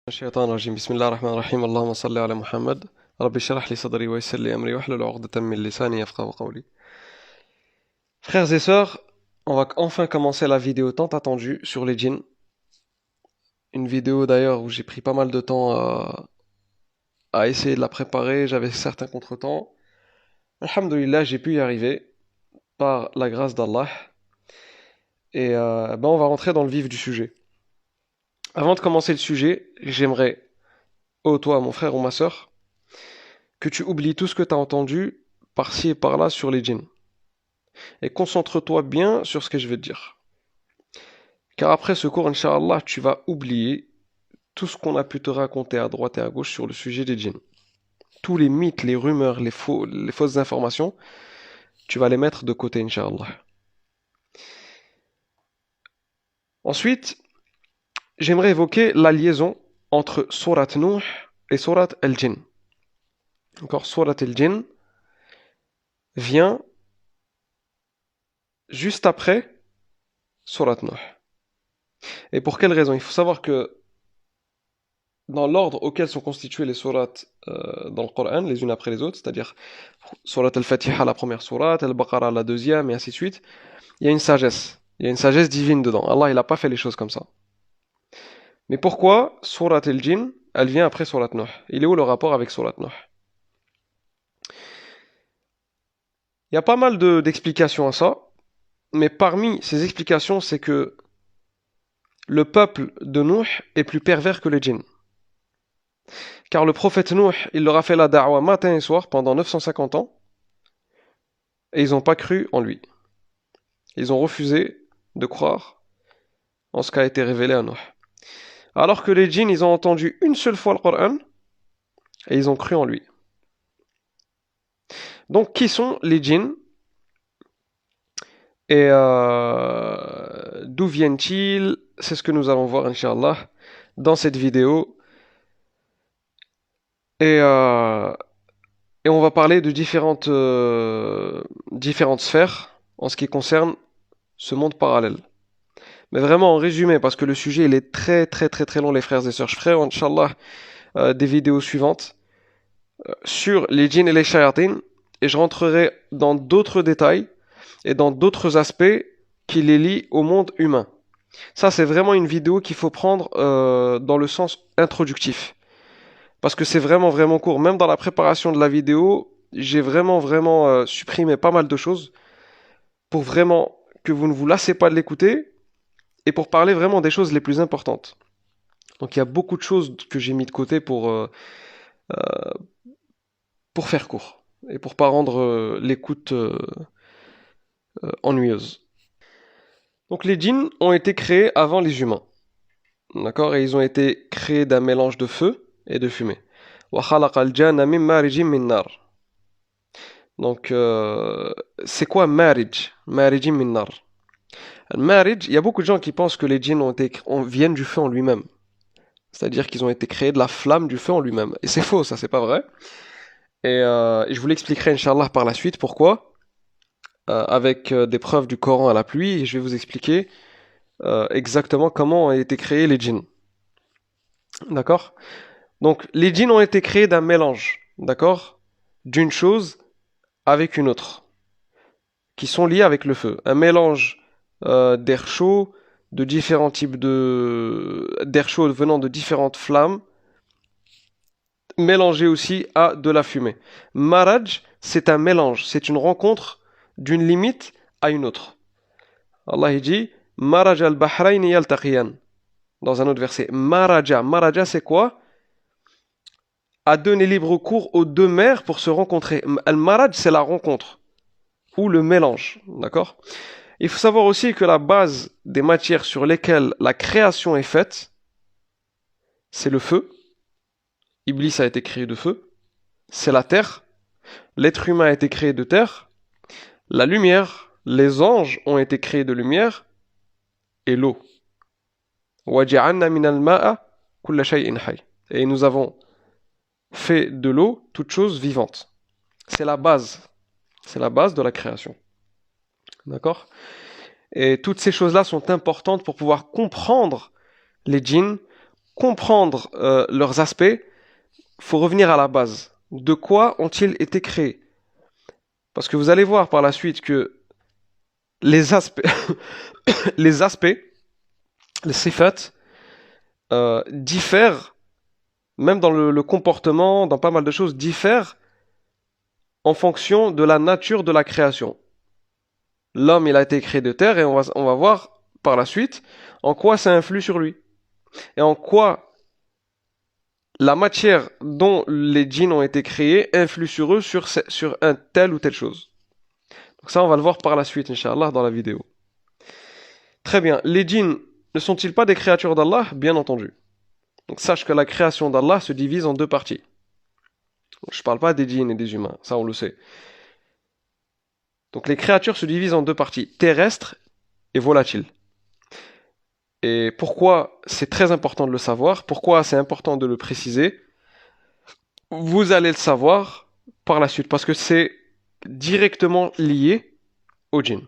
الشيطان الرجيم بسم الله الرحمن الرحيم اللهم صل على محمد رب اشرح لي صدري ويسر لي أمري واحلل عقدة من لساني يفقهوا قولي. Frères et sœurs, on va enfin commencer la vidéo tant attendue sur les djinns. Une vidéo d'ailleurs où j'ai pris pas mal de temps à essayer de la préparer, j'avais certains contretemps. Alhamdulillah, j'ai pu y arriver par la grâce d'Allah. Et on va rentrer dans le vif du sujet. Avant de commencer le sujet, j'aimerais, toi, mon frère ou ma sœur, que tu oublies tout ce que tu as entendu par-ci et par-là sur les djinns. Et concentre-toi bien sur ce que je vais te dire. Car après ce cours, Inch'Allah, tu vas oublier tout ce qu'on a pu te raconter à droite et à gauche sur le sujet des djinns. Tous les mythes, les rumeurs, les fausses informations, tu vas les mettre de côté, Inch'Allah. Ensuite, j'aimerais évoquer la liaison entre Surat Nuh et Surat Al-Jinn. Encore, Surat Al-Jinn vient juste après Surat Nuh. Et pour quelle raison? Il faut savoir que dans l'ordre auquel sont constituées les sourates dans le Coran, les unes après les autres, c'est-à-dire Surat Al-Fatiha la première sourate, Al-Baqarah la deuxième, et ainsi de suite, il y a une sagesse. Il y a une sagesse divine dedans. Allah, il n'a pas fait les choses comme ça. Mais pourquoi Surat Al-Jinn, elle vient après Surat Nuh? Il est où le rapport avec Surat Nuh? Il y a pas mal d'explications à ça, mais parmi ces explications, c'est que le peuple de Nuh est plus pervers que les djinns. Car le prophète Nuh, il leur a fait la da'wa matin et soir pendant 950 ans, et ils n'ont pas cru en lui. Ils ont refusé de croire en ce qui a été révélé à Nuh. Alors que les djinns, ils ont entendu une seule fois le Coran, et ils ont cru en lui. Donc, qui sont les djinns? Et d'où viennent-ils? C'est ce que nous allons voir, Inch'Allah, dans cette vidéo. Et on va parler de différentes sphères en ce qui concerne ce monde parallèle. Mais vraiment en résumé, parce que le sujet il est très très très très long, les frères et sœurs. Je ferai, Inch'Allah, des vidéos suivantes sur les djinns et les shayatines, et je rentrerai dans d'autres détails et dans d'autres aspects qui les lient au monde humain. Ça, c'est vraiment une vidéo qu'il faut prendre dans le sens introductif. Parce que c'est vraiment vraiment court. Même dans la préparation de la vidéo, j'ai vraiment supprimé pas mal de choses pour vraiment que vous ne vous lassez pas de l'écouter et pour parler vraiment des choses les plus importantes. Donc il y a beaucoup de choses que j'ai mis de côté pour faire court et pour pas rendre l'écoute ennuyeuse. Donc les djinns ont été créés avant les humains. D'accord? Et ils ont été créés d'un mélange de feu et de fumée. Donc, c'est quoi marij? Marijim min nar. Marij, il y a beaucoup de gens qui pensent que les djinns viennent du feu en lui-même. C'est-à-dire qu'ils ont été créés de la flamme du feu en lui-même. Et c'est faux, ça, c'est pas vrai. Et je vous l'expliquerai, Inch'Allah, par la suite, pourquoi. Avec des preuves du Coran à la pluie, et je vais vous expliquer exactement comment ont été créés les djinns. D'accord? Donc, les djinns ont été créés d'un mélange, d'accord? D'une chose avec une autre, qui sont liées avec le feu. Un mélange d'air chaud, de différents types d'air chaud venant de différentes flammes, mélangé aussi à de la fumée. Maraj, c'est un mélange, c'est une rencontre d'une limite à une autre. Allah il dit Maraj al-Bahrayn yaltaqiyan. Dans un autre verset, Maraja. Maraja, c'est quoi? À donner libre cours aux deux mers pour se rencontrer. Al-Maraj, c'est la rencontre ou le mélange. D'accord? Il faut savoir aussi que la base des matières sur lesquelles la création est faite, c'est le feu. Iblis a été créé de feu. C'est la terre. L'être humain a été créé de terre. La lumière, les anges ont été créés de lumière. Et l'eau. Et nous avons fait de l'eau toute chose vivante. C'est la base. C'est la base de la création. D'accord? Et toutes ces choses-là sont importantes pour pouvoir comprendre les djinns, comprendre leurs aspects, faut revenir à la base. De quoi ont-ils été créés? Parce que vous allez voir par la suite que les aspects, les aspects, les sifat, diffèrent, même dans le comportement, dans pas mal de choses, diffèrent en fonction de la nature de la création. L'homme, il a été créé de terre et on va voir par la suite en quoi ça influe sur lui. Et en quoi la matière dont les djinns ont été créés influe sur eux sur un tel ou telle chose. Donc ça, on va le voir par la suite, Inch'Allah, dans la vidéo. Très bien. Les djinns ne sont-ils pas des créatures d'Allah? Bien entendu. Donc sache que la création d'Allah se divise en deux parties. Je ne parle pas des djinns et des humains, ça on le sait. Donc les créatures se divisent en deux parties, terrestres et volatiles. Et pourquoi c'est très important de le savoir, pourquoi c'est important de le préciser, vous allez le savoir par la suite, parce que c'est directement lié au djinn,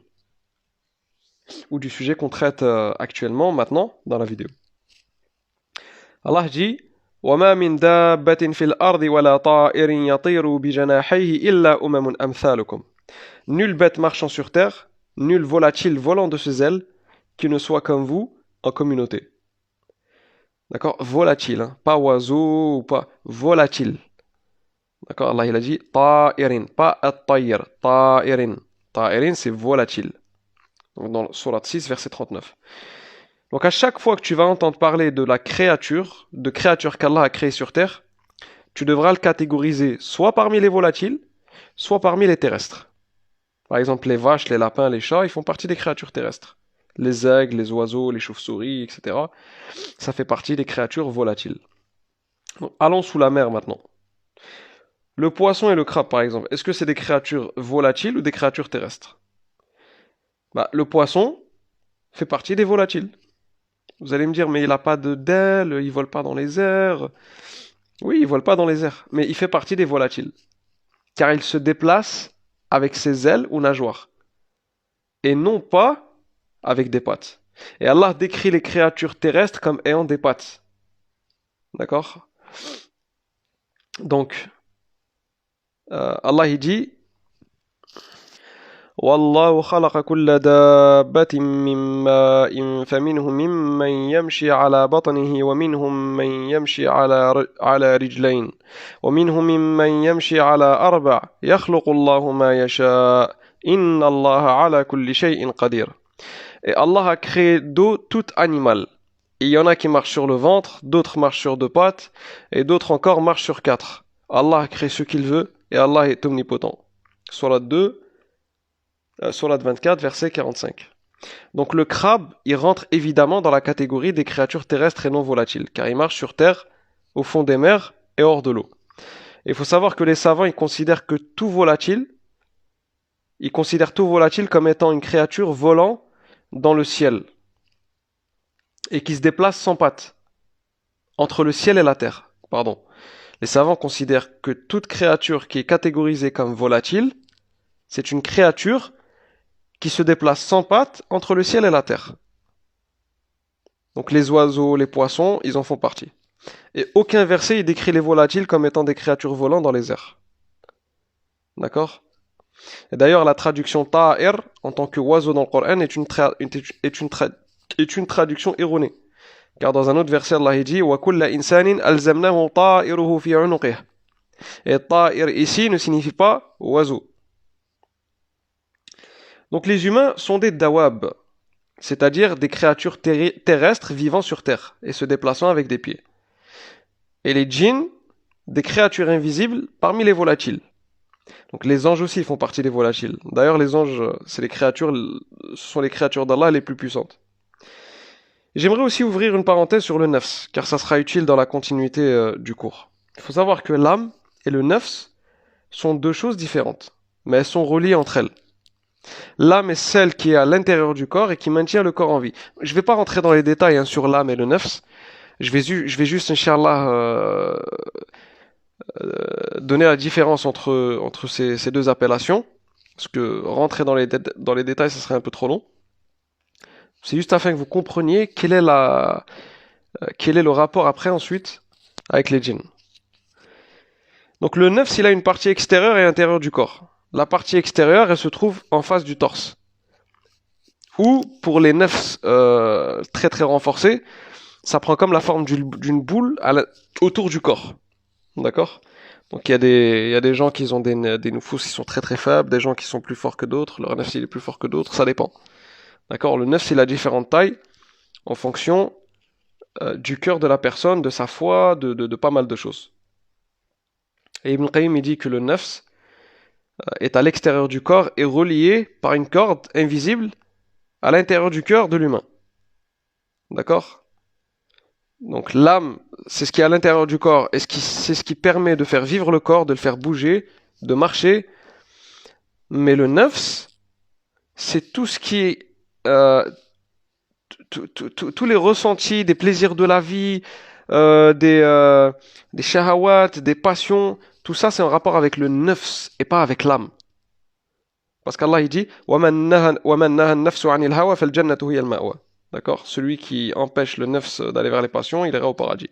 ou du sujet qu'on traite actuellement, maintenant, dans la vidéo. Allah dit وَمَا مِن دَابَّةٍ فِي الْأَرْضِ وَلَا طَائِرٍ يَطِيرُ بِجَنَاحَيْهِ إِلَّا أُمَمٌ أَمْثَالُكُمْ. Nulle bête marchant sur terre, nul volatile volant de ses ailes, qui ne soit comme vous, en communauté. D'accord? Volatile, hein? Pas oiseau, ou pas volatile. D'accord? Allah il a dit ta'irin, pas at-tayr, ta'irin. Ta'irin c'est volatile. Donc dans Surat 6, verset 39. Donc à chaque fois que tu vas entendre parler de la créature, de créature qu'Allah a créée sur terre, tu devras le catégoriser soit parmi les volatiles, soit parmi les terrestres. Par exemple, les vaches, les lapins, les chats, ils font partie des créatures terrestres. Les aigles, les oiseaux, les chauves-souris, etc. Ça fait partie des créatures volatiles. Donc, allons sous la mer maintenant. Le poisson et le crabe, par exemple, est-ce que c'est des créatures volatiles ou des créatures terrestres? Le poisson fait partie des volatiles. Vous allez me dire, mais il n'a pas d'ailes, il ne vole pas dans les airs. Oui, il ne vole pas dans les airs, mais il fait partie des volatiles. Car il se déplace avec ses ailes ou nageoires. Et non pas avec des pattes. Et Allah décrit les créatures terrestres comme ayant des pattes. D'accord? Donc, Allah il dit والله خلق كل دابة من ماء فمنهم ممن يمشي على بطنه ومنهم من يمشي على رجلين ومنهم ممن يمشي على أربع يخلق الله ما يشاء إن الله على كل شيء قدير. Et Allah a créé d'eau tout animal. Il y en a qui marchent sur le ventre, d'autres marchent sur deux pattes, et d'autres encore marchent sur quatre. Allah a créé ce qu'il veut, et Allah est omnipotent. Surat 2, Surat 24, verset 45. Donc le crabe, il rentre évidemment dans la catégorie des créatures terrestres et non volatiles, car il marche sur terre, au fond des mers et hors de l'eau. Il faut savoir que les savants, ils considèrent tout volatile comme étant une créature volant dans le ciel et qui se déplace sans pattes entre le ciel et la terre. Pardon. Les savants considèrent que toute créature qui est catégorisée comme volatile, c'est une créature qui se déplace sans pattes entre le ciel et la terre. Donc les oiseaux, les poissons, ils en font partie. Et aucun verset il décrit les volatiles comme étant des créatures volant dans les airs. D'accord? Et d'ailleurs, la traduction ta'ir en tant que oiseau dans le Coran est une traduction erronée. Car dans un autre verset, Allah dit wa kulla insanin alzamnahu ta'iruhu fi 'unuqihi. Et ta'ir ici ne signifie pas oiseau. Donc les humains sont des dawab, c'est-à-dire des créatures terrestres vivant sur terre et se déplaçant avec des pieds. Et les djinns, des créatures invisibles parmi les volatiles. Donc les anges aussi font partie des volatiles. D'ailleurs les anges, ce sont les créatures d'Allah les plus puissantes. J'aimerais aussi ouvrir une parenthèse sur le nafs, car ça sera utile dans la continuité du cours. Il faut savoir que l'âme et le nafs sont deux choses différentes, mais elles sont reliées entre elles. L'âme est celle qui est à l'intérieur du corps et qui maintient le corps en vie. Je ne vais pas rentrer dans les détails sur l'âme et le nafs. Je vais juste, Inch'Allah, donner la différence entre ces deux appellations. Parce que rentrer dans les détails, ça serait un peu trop long. C'est juste afin que vous compreniez quelle est quel est le rapport après ensuite avec les djinns. Donc le nafs, il a une partie extérieure et intérieure du corps. La partie extérieure, elle se trouve en face du torse. Ou pour les nafs très très renforcés, ça prend comme la forme d'une boule autour du corps. D'accord? Donc il y a des gens qui ont des nufus qui sont très très faibles, des gens qui sont plus forts que d'autres, leur nafs il est plus fort que d'autres, ça dépend. D'accord? Le nafs il a différentes tailles en fonction du cœur de la personne, de sa foi, de pas mal de choses. Et Ibn Qayyim il dit que le nafs est à l'extérieur du corps et relié par une corde invisible à l'intérieur du cœur de l'humain. D'accord? Donc l'âme, c'est ce qui est à l'intérieur du corps et c'est ce qui permet de faire vivre le corps, de le faire bouger, de marcher. Mais le nafs, c'est tout ce qui est tous les ressentis, des plaisirs de la vie, des shahawat, des passions, tout ça c'est en rapport avec le nafs et pas avec l'âme. Parce qu'Allah il dit وَمَنْ نَهَى النَّفْسُ عَنِ الْهَوَى فَالْجَنَّةُ هِيَ الْمَأْوَى. D'accord? Celui qui empêche le nafs d'aller vers les passions, il ira au paradis.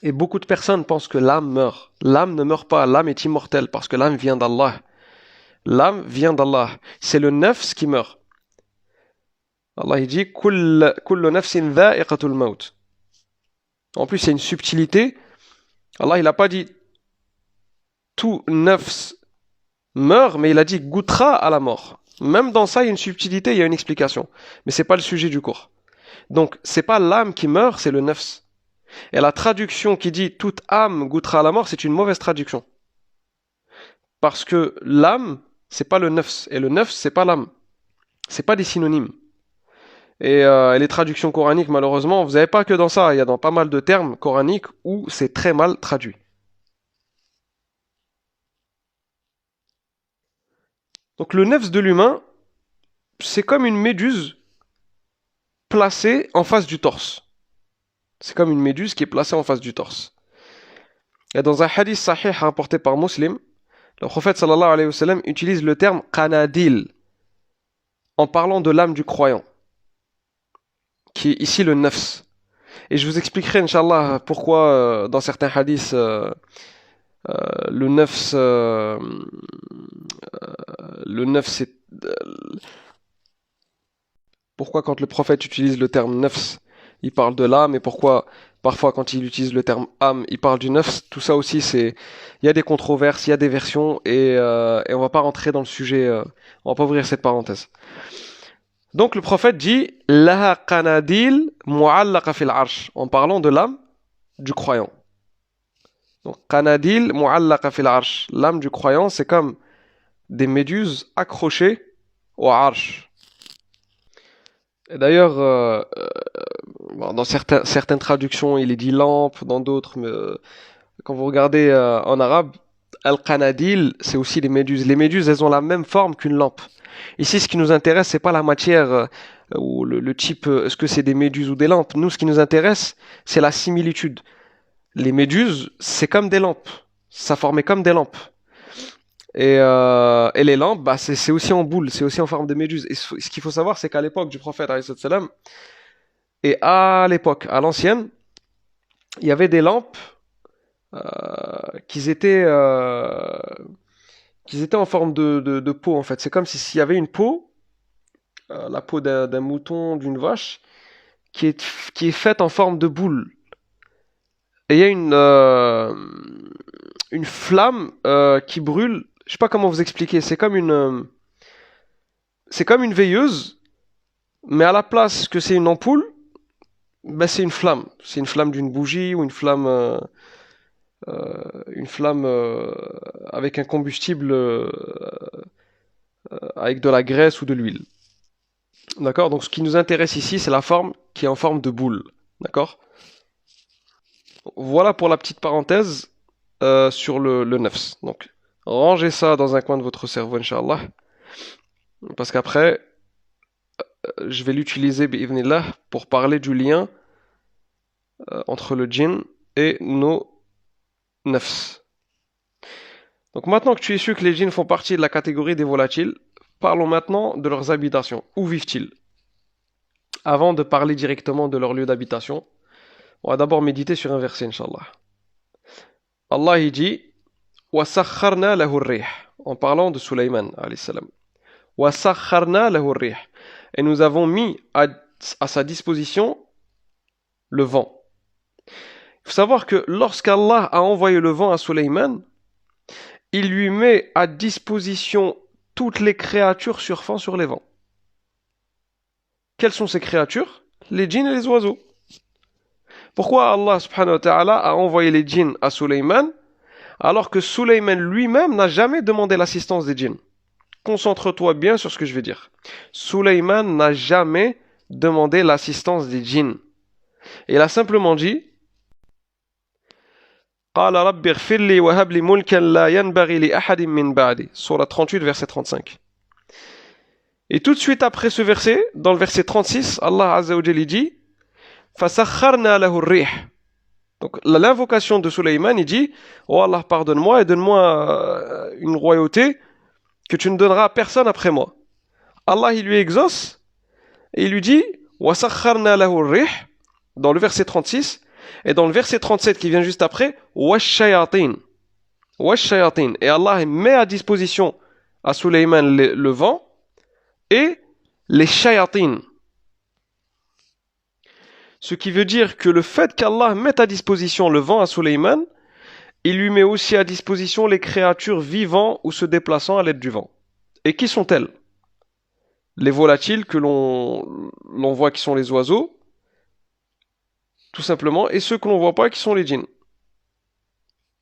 Et beaucoup de personnes pensent que l'âme meurt. L'âme ne meurt pas, l'âme est immortelle parce que l'âme vient d'Allah. L'âme vient d'Allah. C'est le nafs qui meurt. Allah il dit كُلُّ نَفْسٍ ذَائِقَةُ الْمَوْتِ. En plus, il y a une subtilité. Allah il n'a pas dit tout nafs meurt, mais il a dit goûtera à la mort. Même dans ça, il y a une subtilité, il y a une explication. Mais c'est pas le sujet du cours. Donc, c'est pas l'âme qui meurt, c'est le nafs. Et la traduction qui dit toute âme goûtera à la mort, c'est une mauvaise traduction. Parce que l'âme, c'est pas le nafs. Et le nafs, c'est pas l'âme. C'est pas des synonymes. Et les traductions coraniques, malheureusement, vous n'avez pas que dans ça. Il y a dans pas mal de termes coraniques où c'est très mal traduit. Donc le nafs de l'humain, c'est comme une méduse placée en face du torse. C'est comme une méduse qui est placée en face du torse. Et dans un hadith sahih rapporté par Muslim, le prophète sallallahu alayhi wa sallam utilise le terme qanadil en parlant de l'âme du croyant, qui est ici le nafs. Et je vous expliquerai, Inch'Allah, pourquoi dans certains hadiths, le nafs, c'est... pourquoi quand le prophète utilise le terme nafs, il parle de l'âme, et pourquoi parfois quand il utilise le terme âme, il parle du nafs. Tout ça aussi, c'est... il y a des controverses, il y a des versions, et on va pas rentrer dans le sujet, on va pas ouvrir cette parenthèse. Donc le prophète dit Laha qanadil mu'allaqa fil arsh, en parlant de l'âme du croyant. Donc qanadil mu'allaqa fil arsh, l'âme du croyant, c'est comme des méduses accrochées au arsh. Et d'ailleurs, dans certaines traductions, il est dit lampe, dans d'autres, mais quand vous regardez en arabe, al-qanadil, c'est aussi les méduses. Les méduses, elles ont la même forme qu'une lampe. Ici, ce qui nous intéresse, c'est pas la matière ou le type, est-ce que c'est des méduses ou des lampes. Nous, ce qui nous intéresse, c'est la similitude. Les méduses, c'est comme des lampes. Ça formait comme des lampes. Et les lampes, bah, c'est aussi en boule, c'est aussi en forme de méduse. Et ce qu'il faut savoir, c'est qu'à l'époque du prophète, alayhi salam, et à l'époque, à l'ancienne, il y avait des lampes euh, qui étaient, euh, qui étaient en forme de peau, en fait. C'est comme s'il y avait une peau, la peau d'un mouton, d'une vache, qui est faite en forme de boule. Et il y a une flamme qui brûle. Je sais pas comment vous expliquer. C'est comme une veilleuse, mais à la place que c'est une ampoule, ben c'est une flamme. C'est une flamme d'une bougie ou une flamme avec un combustible, avec de la graisse ou de l'huile. D'accord? Donc ce qui nous intéresse ici, c'est la forme qui est en forme de boule. D'accord? Voilà pour la petite parenthèse sur le nafs. Donc rangez ça dans un coin de votre cerveau, Inch'Allah. Parce qu'après, je vais l'utiliser, bi'idhnillah, pour parler du lien entre le djinn et nos nafs. Donc maintenant que tu es sûr que les djinns font partie de la catégorie des volatiles, parlons maintenant de leurs habitations. Où vivent-ils? Avant de parler directement de leur lieu d'habitation, on va d'abord méditer sur un verset, Inch'Allah. Allah il dit وَسَخَّرْنَا لَهُ الرِّيحَ en parlant de Sulaiman, alayhi salam. وَسَخَّرْنَا لَهُ الرِّيحَ et nous avons mis à sa disposition le vent. Il faut savoir que lorsqu'Allah a envoyé le vent à Sulaiman, il lui met à disposition toutes les créatures surfant sur les vents. Quelles sont ces créatures? Les djinns et les oiseaux. Pourquoi Allah subhanahu wa ta'ala a envoyé les djinns à Sulaiman alors que Sulaiman lui-même n'a jamais demandé l'assistance des djinns? Concentre-toi bien sur ce que je vais dire. Sulaiman n'a jamais demandé l'assistance des djinns. Et il a simplement dit قال رب اغفر لي وهب لي ملكا لا ينبغي لأحد من بعدي. Sourate 38, verset 35. Et tout de suite après ce verset, dans le verset 36, Allah Azza wa Jalla dit فَسَخَّرْنَا لَهُ الرِّيحَ. Donc l'invocation de Sulaiman, il dit oh Allah, pardonne-moi et donne-moi une royauté que tu ne donneras à personne après moi. Allah il lui exauce et il lui dit وَسَخَّرْنَا لَهُ الرِّيحَ dans le verset 36 et dans le verset 37 qui vient juste après وَالشَّيَاطِينَ. Et Allah met à disposition à Sulaiman le vent et les shayatin. Ce qui veut dire que le fait qu'Allah mette à disposition le vent à Sulaiman, il lui met aussi à disposition les créatures vivant ou se déplaçant à l'aide du vent. Et qui sont-elles? Les volatiles que l'on voit qui sont les oiseaux, tout simplement, et ceux que l'on voit pas qui sont les djinns.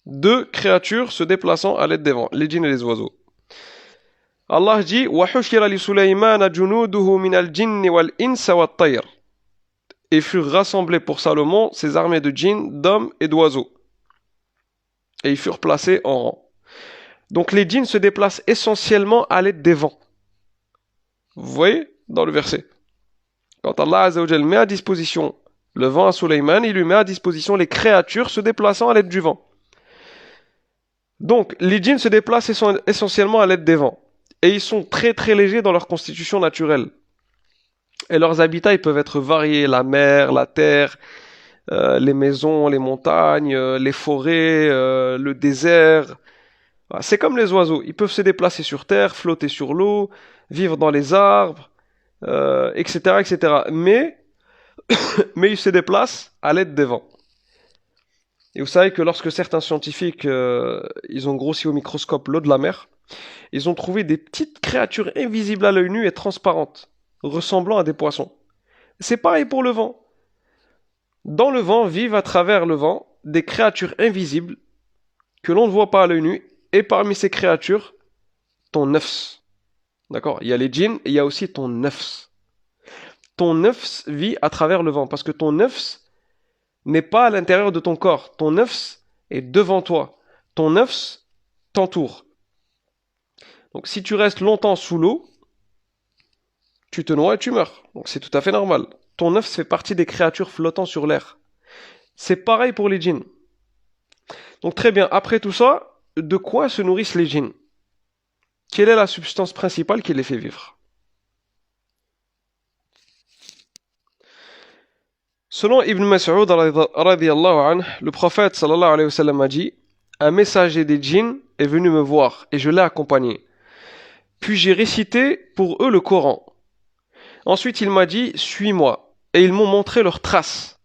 Deux créatures se déplaçant à l'aide des vents, les djinns et les oiseaux. Allah dit وَحُشِرَ لِسُلَيْمَانَ جُنُودُهُ مِنَ الْجِنِّ وَالْإِنسَ وَالطَّيْرِ. Et furent rassemblés pour Salomon ses armées de djinns, d'hommes et d'oiseaux. Et ils furent placés en rang. Donc les djinns se déplacent essentiellement à l'aide des vents. Vous voyez dans le verset. Quand Allah Azza wa Jalla met à disposition le vent à Sulaiman, il lui met à disposition les créatures se déplaçant à l'aide du vent. Donc les djinns se déplacent essentiellement à l'aide des vents. Et ils sont très très légers dans leur constitution naturelle. Et leurs habitats ils peuvent être variés, la mer, la terre, les maisons, les montagnes, les forêts, le désert. C'est comme les oiseaux, ils peuvent se déplacer sur terre, flotter sur l'eau, vivre dans les arbres, etc., etc. Mais ils se déplacent à l'aide des vents. Et vous savez que lorsque certains scientifiques ils ont grossi au microscope l'eau de la mer, ils ont trouvé des petites créatures invisibles à l'œil nu et transparentes, ressemblant à des poissons. C'est pareil pour le vent. Dans le vent vivent à travers le vent des créatures invisibles que l'on ne voit pas à l'œil nu, et parmi ces créatures, ton nafs. D'accord? Il y a les djinns et il y a aussi ton nafs. Ton nafs vit à travers le vent, parce que ton nafs n'est pas à l'intérieur de ton corps. Ton nafs est devant toi. Ton nafs t'entoure. Donc si tu restes longtemps sous l'eau, tu te noies et tu meurs. Donc c'est tout à fait normal. Ton nafs fait partie des créatures flottant sur l'air. C'est pareil pour les djinns. Donc très bien, après tout ça, de quoi se nourrissent les djinns? Quelle est la substance principale qui les fait vivre? Selon Ibn Mas'ud radiyallahu anhu, le prophète sallallahu alayhi wa sallam a dit un messager des djinns est venu me voir et je l'ai accompagné. Puis j'ai récité pour eux le Coran. Ensuite il m'a dit suis-moi et ils m'ont montré leurs traces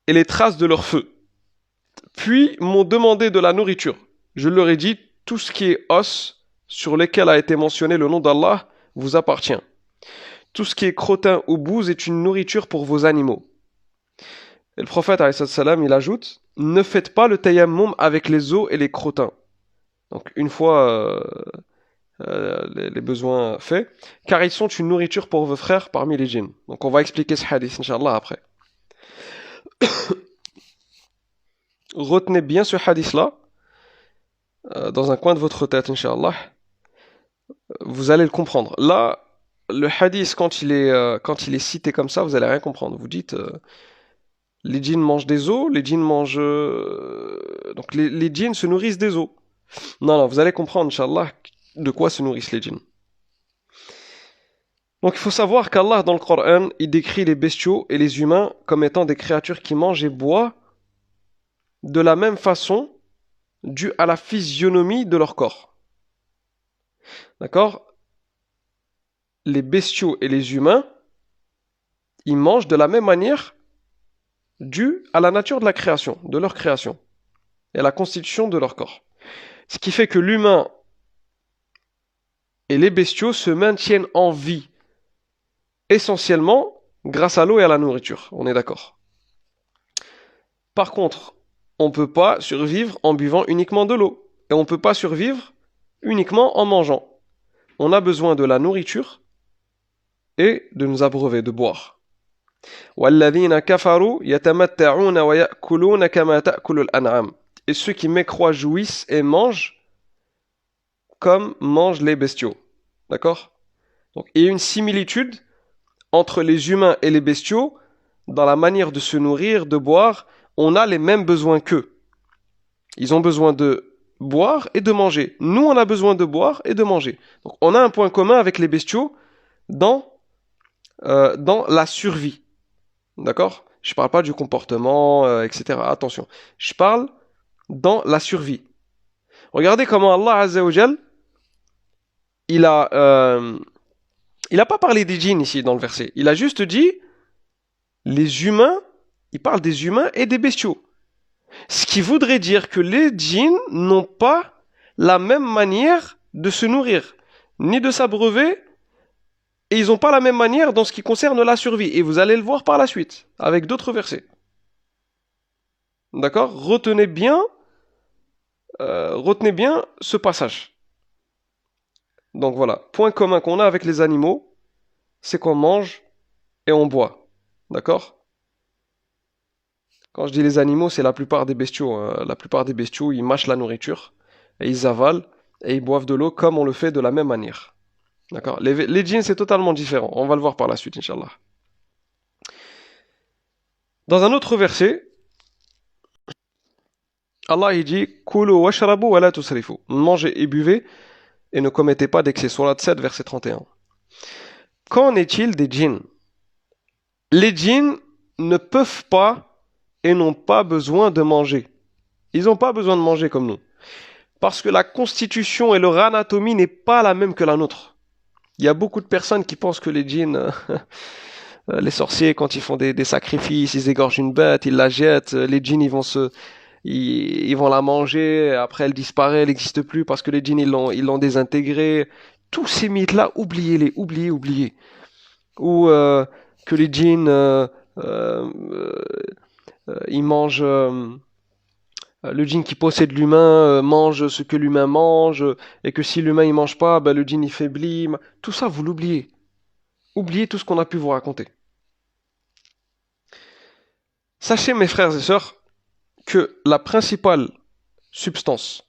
et les traces de leur feu. Puis m'ont demandé de la nourriture. Je leur ai dit tout ce qui est os sur lesquels a été mentionné le nom d'Allah vous appartient. Tout ce qui est crottin ou bouse est une nourriture pour vos animaux. Et le prophète alayhi salam, il ajoute ne faites pas le tayammum avec les os et les crottins. Donc une fois les besoins faits, car ils sont une nourriture pour vos frères parmi les djinns. Donc on va expliquer ce hadith inshallah après. Retenez bien ce hadith là dans un coin de votre tête inshallah. Vous allez le comprendre. Là, le hadith quand il est cité comme ça, vous allez rien comprendre. Vous dites les djinns mangent des os, les djinns mangent donc les djinns se nourrissent des os. Non, vous allez comprendre inshallah de quoi se nourrissent les djinns. Donc il faut savoir qu'Allah dans le Coran, il décrit les bestiaux et les humains comme étant des créatures qui mangent et boivent de la même façon due à la physionomie de leur corps. D'accord? Les bestiaux et les humains, ils mangent de la même manière due à la nature de la création, de leur création, et à la constitution de leur corps. Ce qui fait que l'humain et les bestiaux se maintiennent en vie, essentiellement grâce à l'eau et à la nourriture. On est d'accord. Par contre, on ne peut pas survivre en buvant uniquement de l'eau. Et on ne peut pas survivre uniquement en mangeant. On a besoin de la nourriture et de nous abreuver, de boire. وَالَّذِينَ كَفَرُوا يَتَمَتَّعُونَ وَيَأْكُلُونَ كَمَا تَأْكُلُ الْأَنْعَامُ. Et ceux qui mécroient jouissent et mangent comme mangent les bestiaux. D'accord? Donc, il y a une similitude entre les humains et les bestiaux dans la manière de se nourrir, de boire. On a les mêmes besoins qu'eux. Ils ont besoin de boire et de manger. Nous, on a besoin de boire et de manger. Donc, on a un point commun avec les bestiaux dans, dans la survie. D'accord? Je ne parle pas du comportement, etc. Attention. Je parle dans la survie. Regardez comment Allah Azza wa Jal, il a pas parlé des djinns ici dans le verset. Il a juste dit les humains, il parle des humains et des bestiaux. Ce qui voudrait dire que les djinns n'ont pas la même manière de se nourrir, ni de s'abreuver, et ils n'ont pas la même manière dans ce qui concerne la survie. Et vous allez le voir par la suite, avec d'autres versets. D'accord? Retenez bien ce passage. Donc voilà, point commun qu'on a avec les animaux, c'est qu'on mange et on boit. D'accord? Quand je dis les animaux, c'est la plupart des bestiaux. La plupart des bestiaux, ils mâchent la nourriture, et ils avalent, et ils boivent de l'eau comme on le fait de la même manière. D'accord? Les djinns, c'est totalement différent. On va le voir par la suite, Inch'Allah. Dans un autre verset, Allah il dit Kulu washrabu wa la tusrifu. Mangez et buvez et ne commettez pas d'excès. Surat 7, verset 31. Qu'en est-il des djinns? Les djinns ne peuvent pas et n'ont pas besoin de manger. Ils n'ont pas besoin de manger comme nous. Parce que la constitution et leur anatomie n'est pas la même que la nôtre. Il y a beaucoup de personnes qui pensent que les djinns, les sorciers, quand ils font des sacrifices, ils égorgent une bête, ils la jettent, les djinns, ils vont la manger, après elle disparaît, elle n'existe plus parce que les djinns, ils l'ont désintégrée. Tous ces mythes-là, oubliez-les, oubliez. Ou que les djinns, ils mangent... le djinn qui possède l'humain mange ce que l'humain mange, et que si l'humain il mange pas, ben, le djinn il faiblit. Tout ça, vous l'oubliez. Oubliez tout ce qu'on a pu vous raconter. Sachez, mes frères et sœurs, que la principale substance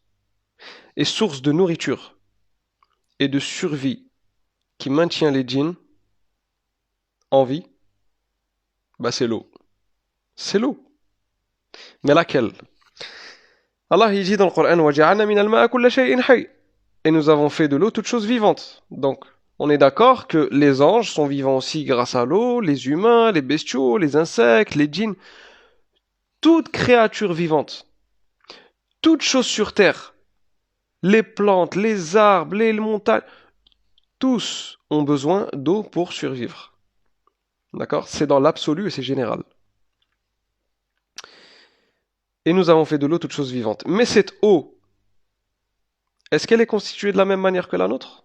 et source de nourriture et de survie qui maintient les djinns en vie, bah c'est l'eau. C'est l'eau. Mais laquelle? Allah il dit dans le Coran وَجَعَلْنَا مِنَ الْمَاءِ كُلَّ شَيْءٍ حَيٍّ. Et nous avons fait de l'eau toute chose vivante. Donc, on est d'accord que les anges sont vivants aussi grâce à l'eau, les humains, les bestiaux, les insectes, les djinns, toute créature vivante, toute chose sur terre, les plantes, les arbres, les montagnes, tous ont besoin d'eau pour survivre. D'accord? C'est dans l'absolu et c'est général. Et nous avons fait de l'eau toute chose vivante. Mais cette eau, est-ce qu'elle est constituée de la même manière que la nôtre?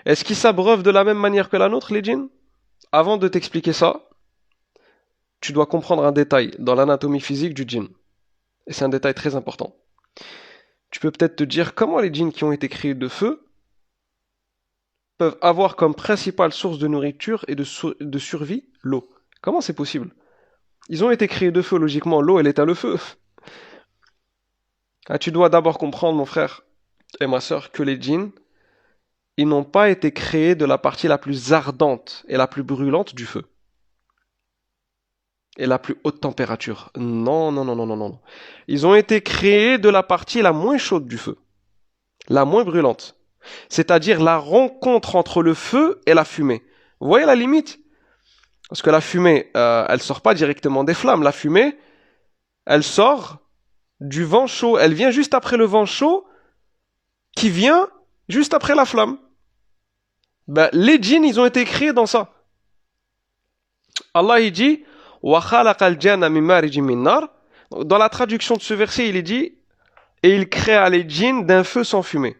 Est-ce qu'ils s'abreuvent de la même manière que la nôtre, les djinns? Avant de t'expliquer ça, tu dois comprendre un détail dans l'anatomie physique du djinn. Et c'est un détail très important. Tu peux peut-être te dire comment les djinns qui ont été créés de feu peuvent avoir comme principale source de nourriture et de survie l'eau. Comment c'est possible? Ils ont été créés de feu, logiquement, l'eau, elle éteint le feu. Ah, tu dois d'abord comprendre, mon frère et ma sœur, que les djinns, ils n'ont pas été créés de la partie la plus ardente et la plus brûlante du feu. Et la plus haute température. Non. Ils ont été créés de la partie la moins chaude du feu. La moins brûlante. C'est-à-dire la rencontre entre le feu et la fumée. Vous voyez la limite? Parce que la fumée, elle sort pas directement des flammes. La fumée, elle sort du vent chaud. Elle vient juste après le vent chaud qui vient juste après la flamme. Ben, les djinns, ils ont été créés dans ça. Allah, il dit وَخَلَقَ الْجَنَّ مِنْ مَارِجٍ مِنْ نَارٍ. Dans la traduction de ce verset, il est dit et il créa les djinns d'un feu sans fumée.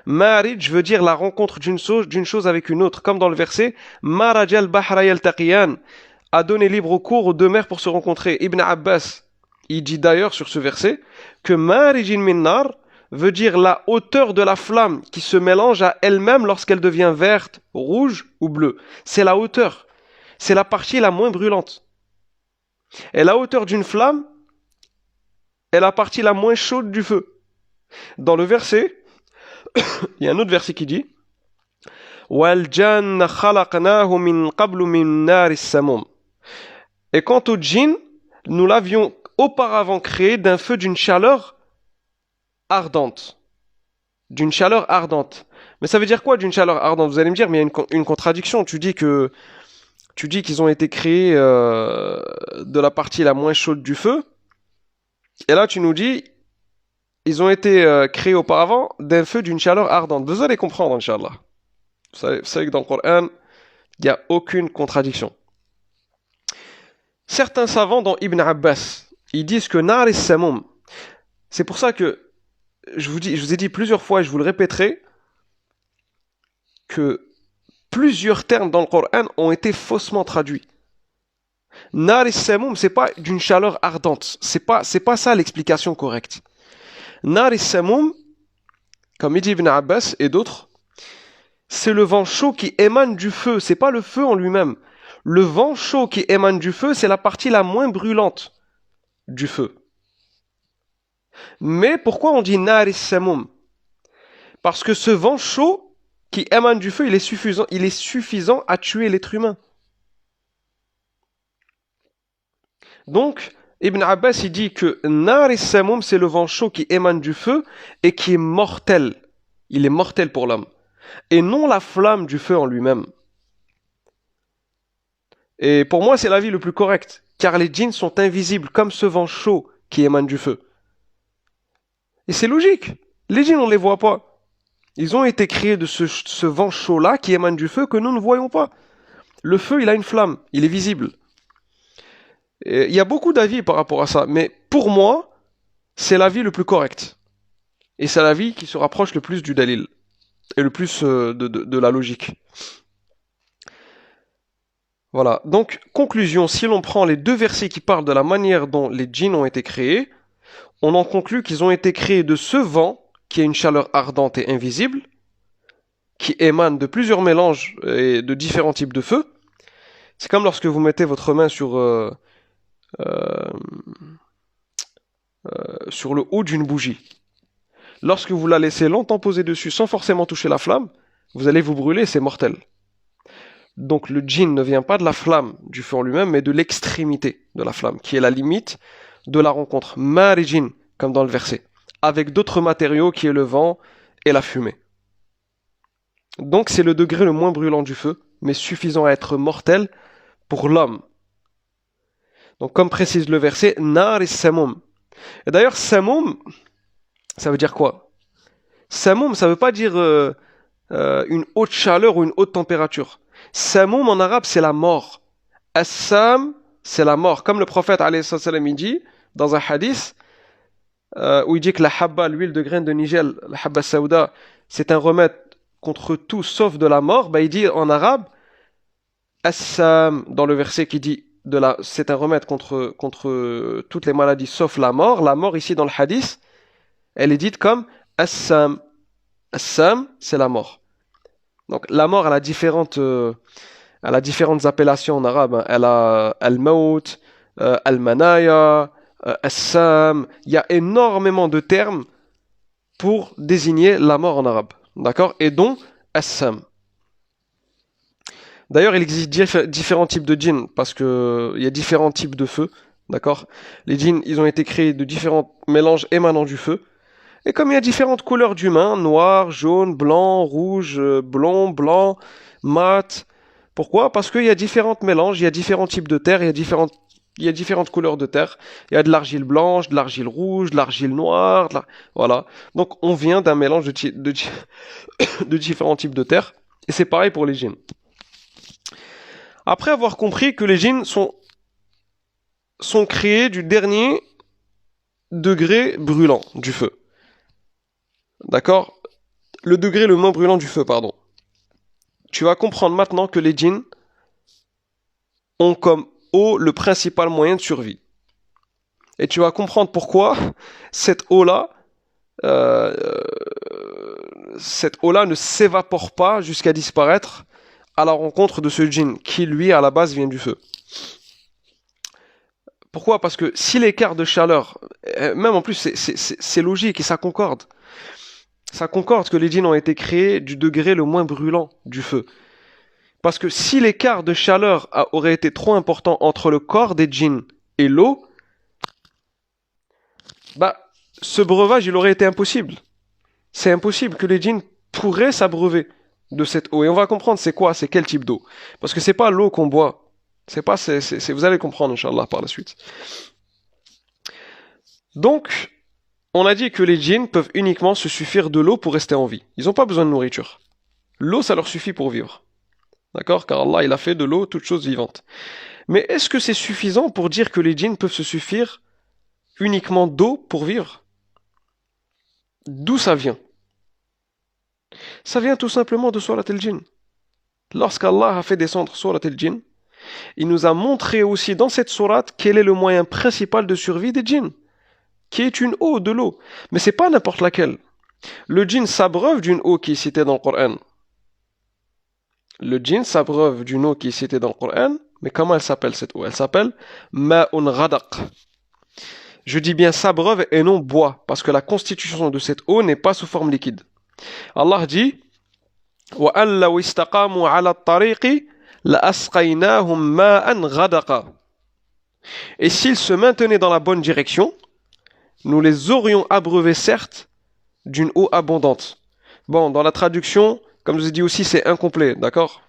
Marij veut dire la rencontre d'une chose avec une autre, comme dans le verset Maraj al-bahra yaltaqiyan, a donné libre cours aux deux mers pour se rencontrer. Ibn Abbas, il dit d'ailleurs sur ce verset que Marijin min nar veut dire la hauteur de la flamme qui se mélange à elle-même lorsqu'elle devient verte, rouge ou bleue. C'est la hauteur. C'est la partie la moins brûlante. Et la hauteur d'une flamme est la partie la moins chaude du feu. Dans le verset, il y a un autre verset qui dit وَالْجَنَّ خَلَقْنَاهُ مِنْ قَبْلُ مِنْ نَارِ السَّمُومِ. Et quant au djinn, nous l'avions auparavant créé d'un feu d'une chaleur ardente. D'une chaleur ardente. Mais ça veut dire quoi d'une chaleur ardente? Vous allez me dire, mais il y a une contradiction. Tu dis qu'ils ont été créés de la partie la moins chaude du feu. Et là, tu nous dis, ils ont été créés auparavant d'un feu d'une chaleur ardente. Vous allez comprendre, Inch'Allah. Vous savez que dans le Coran, il n'y a aucune contradiction. Certains savants, dont Ibn Abbas, ils disent que Nar es-Samoum, c'est pour ça que je vous ai dit plusieurs fois, et je vous le répéterai, que plusieurs termes dans le Coran ont été faussement traduits. Nar es-Samoum, c'est pas d'une chaleur ardente. C'est pas ça l'explication correcte. Nar es-Samoum, comme il dit Ibn Abbas et d'autres, c'est le vent chaud qui émane du feu. C'est pas le feu en lui-même. Le vent chaud qui émane du feu, c'est la partie la moins brûlante du feu. Mais pourquoi on dit Nar es-Samoum? Parce que ce vent chaud qui émane du feu, il est suffisant à tuer l'être humain. Donc, Ibn Abbas, il dit que Nar es-Samoum, c'est le vent chaud qui émane du feu et qui est mortel. Il est mortel pour l'homme. Et non la flamme du feu en lui-même. Et pour moi, c'est l'avis le plus correct, car les djinns sont invisibles comme ce vent chaud qui émane du feu. Et c'est logique. Les djinns, on ne les voit pas. Ils ont été créés de ce vent chaud-là qui émane du feu que nous ne voyons pas. Le feu, il a une flamme, il est visible. Et il y a beaucoup d'avis par rapport à ça, mais pour moi, c'est l'avis le plus correct. Et c'est l'avis qui se rapproche le plus du dalil, et le plus de la logique. Voilà, donc conclusion, si l'on prend les deux versets qui parlent de la manière dont les djinns ont été créés, on en conclut qu'ils ont été créés de ce vent qui a une chaleur ardente et invisible, qui émane de plusieurs mélanges et de différents types de feux. C'est comme lorsque vous mettez votre main sur le haut d'une bougie. Lorsque vous la laissez longtemps poser dessus sans forcément toucher la flamme, vous allez vous brûler, c'est mortel. Donc le djinn ne vient pas de la flamme du feu en lui-même, mais de l'extrémité de la flamme, qui est la limite de la rencontre. Marijin, comme dans le verset, avec d'autres matériaux qui est le vent et la fumée. Donc c'est le degré le moins brûlant du feu, mais suffisant à être mortel pour l'homme. Donc comme précise le verset, Nar es-Samoum. Et d'ailleurs, Samoum, ça veut dire quoi? Samoum, ça veut pas dire une haute chaleur ou une haute température. Samoum en arabe, c'est la mort. As-Sam, c'est la mort. Comme le prophète alayhi salam il dit dans un hadith où il dit que la habba, l'huile de graine de nigel, la habba saouda, c'est un remède contre tout sauf de la mort. Il dit en arabe As-Sam, dans le verset qui dit c'est un remède contre toutes les maladies sauf la mort. La mort ici dans le hadith, elle est dite comme As-Sam. As-Sam, c'est la mort. Donc la mort, elle a différentes appellations en arabe. Elle a al-maut, al-manaya, as-sam. Il y a énormément de termes pour désigner la mort en arabe. D'accord? Et dont as-sam. D'ailleurs, il existe différents types de djinns parce que il y a différents types de feux. D'accord? Les djinns, ils ont été créés de différents mélanges émanant du feu. Et comme il y a différentes couleurs d'humains, noir, jaune, blanc, rouge, blond, blanc, mat. Pourquoi? Parce qu'il y a différents mélanges, il y a différents types de terre, il y a différentes couleurs de terre. Il y a de l'argile blanche, de l'argile rouge, de l'argile noire, voilà. Donc on vient d'un mélange de différents types de terre. Et c'est pareil pour les djinns. Après avoir compris que les djinns sont créés du dernier degré brûlant du feu. D'accord? Le degré le moins brûlant du feu, pardon. Tu vas comprendre maintenant que les djinns ont comme eau le principal moyen de survie. Et tu vas comprendre pourquoi cette eau-là, euh, ne s'évapore pas jusqu'à disparaître à la rencontre de ce djinn qui, lui, à la base, vient du feu. Pourquoi? Parce que si l'écart de chaleur, même en plus, c'est logique et ça concorde. Ça concorde que les djinns ont été créés du degré le moins brûlant du feu. Parce que si l'écart de chaleur aurait été trop important entre le corps des djinns et l'eau, bah, ce breuvage, il aurait été impossible. C'est impossible que les djinns pourraient s'abreuver de cette eau. Et on va comprendre c'est quoi, c'est quel type d'eau. Parce que c'est pas l'eau qu'on boit. Vous allez comprendre, Inch'Allah, par la suite. Donc, on a dit que les djinns peuvent uniquement se suffire de l'eau pour rester en vie. Ils n'ont pas besoin de nourriture. L'eau, ça leur suffit pour vivre. D'accord? Car Allah, il a fait de l'eau toute chose vivante. Mais est-ce que c'est suffisant pour dire que les djinns peuvent se suffire uniquement d'eau pour vivre? D'où ça vient? Ça vient tout simplement de Surat al-Jinn. Lorsqu'Allah a fait descendre Surat al-Jinn, il nous a montré aussi dans cette sourate quel est le moyen principal de survie des djinns, qui est une eau, de l'eau. Mais c'est pas n'importe laquelle. Le djinn s'abreuve d'une eau qui est citée dans le Coran. Le djinn s'abreuve d'une eau qui est citée dans le Coran, mais comment elle s'appelle cette eau? Elle s'appelle Ma'un Ghadaq. Je dis bien s'abreuve et non boit, parce que la constitution de cette eau n'est pas sous forme liquide. Allah dit وَأَنْ لَوْ اسْتَقَامُوا عَلَى الطَّرِيقِ لَأَسْقَيْنَاهُمْ مَاءً غَدَقًا. Et s'ils se maintenaient dans la bonne direction, nous les aurions abreuvés certes d'une eau abondante. Bon, dans la traduction, comme je vous ai dit aussi, c'est incomplet, d'accord?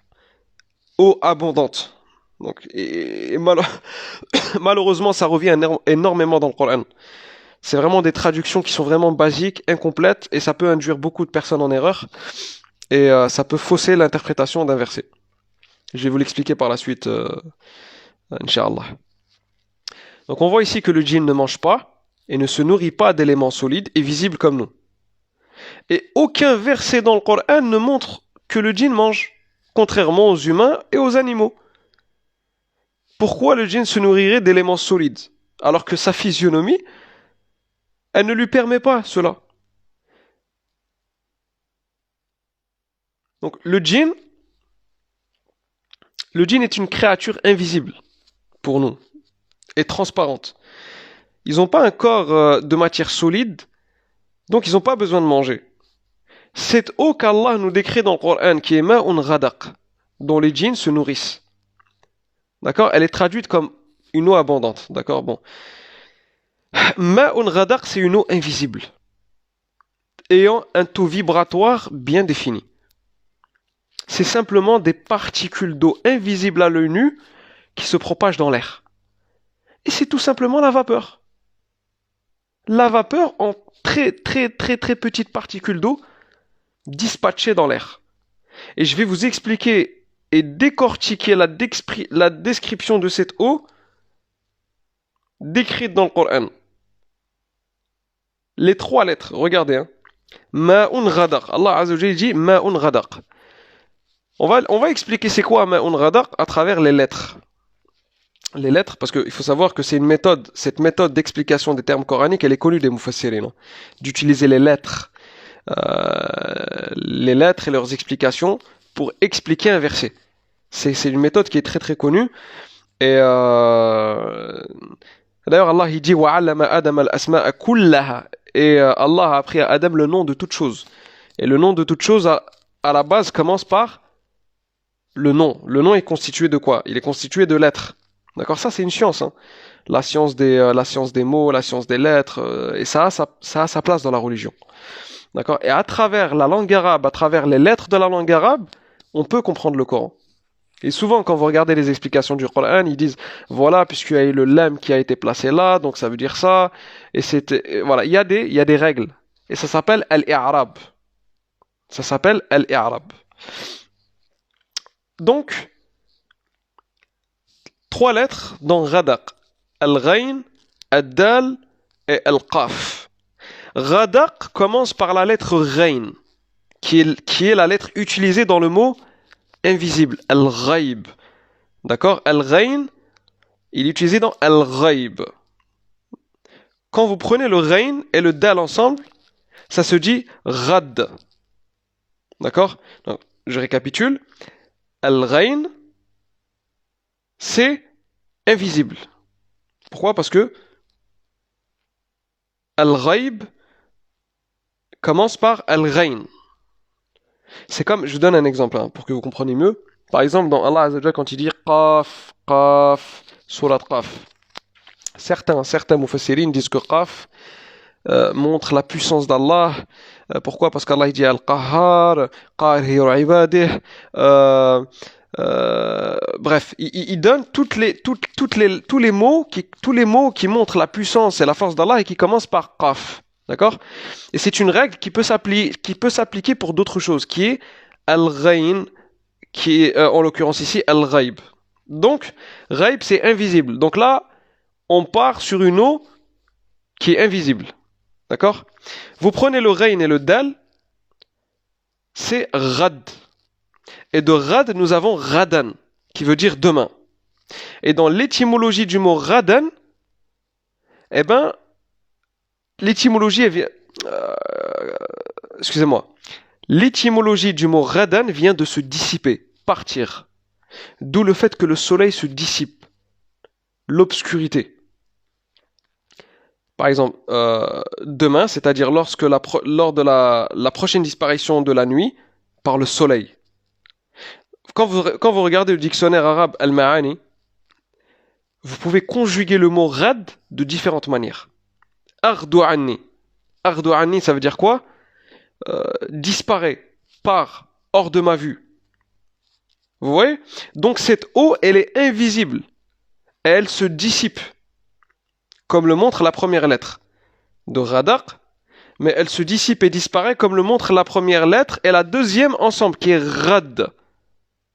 Eau abondante. Donc, malheureusement, ça revient énormément dans le Coran. C'est vraiment des traductions qui sont vraiment basiques, incomplètes, et ça peut induire beaucoup de personnes en erreur, et ça peut fausser l'interprétation d'un verset. Je vais vous l'expliquer par la suite, Inch'Allah. Donc on voit ici que le djinn ne mange pas, et ne se nourrit pas d'éléments solides et visibles comme nous. Et aucun verset dans le Coran ne montre que le djinn mange, contrairement aux humains et aux animaux. Pourquoi le djinn se nourrirait d'éléments solides, alors que sa physionomie, elle ne lui permet pas cela? Donc le djinn est une créature invisible pour nous et transparente. Ils n'ont pas un corps de matière solide, donc ils n'ont pas besoin de manger. Cette eau qu'Allah nous décrit dans le Coran, qui est Ma'un Ghadaq, dont les djinns se nourrissent. D'accord? Elle est traduite comme une eau abondante. D'accord? Bon. Ma'un Ghadaq, c'est une eau invisible, ayant un taux vibratoire bien défini. C'est simplement des particules d'eau invisibles à l'œil nu qui se propagent dans l'air. Et c'est tout simplement la vapeur. La vapeur en très petites particules d'eau dispatchées dans l'air. Et je vais vous expliquer et décortiquer la description de cette eau décrite dans le Coran. Les 3 lettres, regardez. Hein. Ma'un Ghadaq. Allah Azza wa Jalla dit Ma'un Ghadaq. On va expliquer c'est quoi Ma'un Ghadaq à travers les lettres. Les lettres, parce qu'il faut savoir que c'est cette méthode d'explication des termes coraniques, elle est connue des mufassirin, d'utiliser les lettres et leurs explications pour expliquer un verset. C'est une méthode qui est très connue. Et d'ailleurs, Allah il dit وَعَلَّمَ آدَمَ الْأَسْمَاءَ كُلَّهَا. Et Allah a appris à Adam le nom de toute chose. Et le nom de toute chose, à la base, commence par le nom. Le nom est constitué de quoi? Il est constitué de lettres. D'accord? Ça, c'est une science. Hein. la science des mots, la science des lettres, et ça a sa place dans la religion. D'accord? Et à travers la langue arabe, à travers les lettres de la langue arabe, on peut comprendre le Coran. Et souvent, quand vous regardez les explications du Coran, ils disent, voilà, puisqu'il y a eu le lam qui a été placé là, donc ça veut dire ça, et voilà, il y a des règles. Et ça s'appelle al-i'rab. Ça s'appelle al-i'rab. Donc, 3 lettres dans Radaq. Al-Ghayn, Ad-Dal et Al-Qaf. Radaq commence par la lettre Ghayn, qui est la lettre utilisée dans le mot invisible, Al-Ghaib. D'accord? Al-Ghayn, il est utilisé dans Al-Ghaib. Quand vous prenez le Ghayn et le Dal ensemble, ça se dit Rad. D'accord? Donc, je récapitule. Al-Ghayn, c'est invisible. Pourquoi? Parce que Al-Ghaib commence par Al-Ghayn. C'est comme, je vous donne un exemple pour que vous compreniez mieux. Par exemple, dans Allah Azza wa Jalla, quand il dit Qaf, Qaf, Surat Qaf. Certains mufassirin disent que Qaf montre la puissance d'Allah. Pourquoi? Parce qu'Allah dit Al-Qahhar, Qahiru ibadih. Bref, il donne tous les mots qui montrent la puissance et la force d'Allah et qui commencent par Qaf. D'accord? Et c'est une règle qui peut s'appliquer pour d'autres choses, qui est Al-Ghayn, qui est en l'occurrence ici Al-Ghaib. Donc, Ghaib c'est invisible. Donc là, on part sur une eau qui est invisible. D'accord? Vous prenez le Ghayn et le Dal, c'est Rad. Et de Rad, nous avons Radan, qui veut dire demain. Et dans l'étymologie du mot Radan, eh ben, l'étymologie, excusez-moi, l'étymologie du mot Radan vient de se dissiper, partir. D'où le fait que le soleil se dissipe, l'obscurité. Par exemple, demain, c'est-à-dire lors de la prochaine disparition de la nuit par le soleil. Quand vous regardez le dictionnaire arabe Al-Ma'ani, vous pouvez conjuguer le mot rad de différentes manières. Ardu anni. Ardu anni, ça veut dire quoi? Disparaît, part, hors de ma vue. Vous voyez? Donc cette eau, elle est invisible. Elle se dissipe, comme le montre la première lettre de Radaq, mais elle se dissipe et disparaît comme le montre la première lettre et la deuxième ensemble, qui est Rad.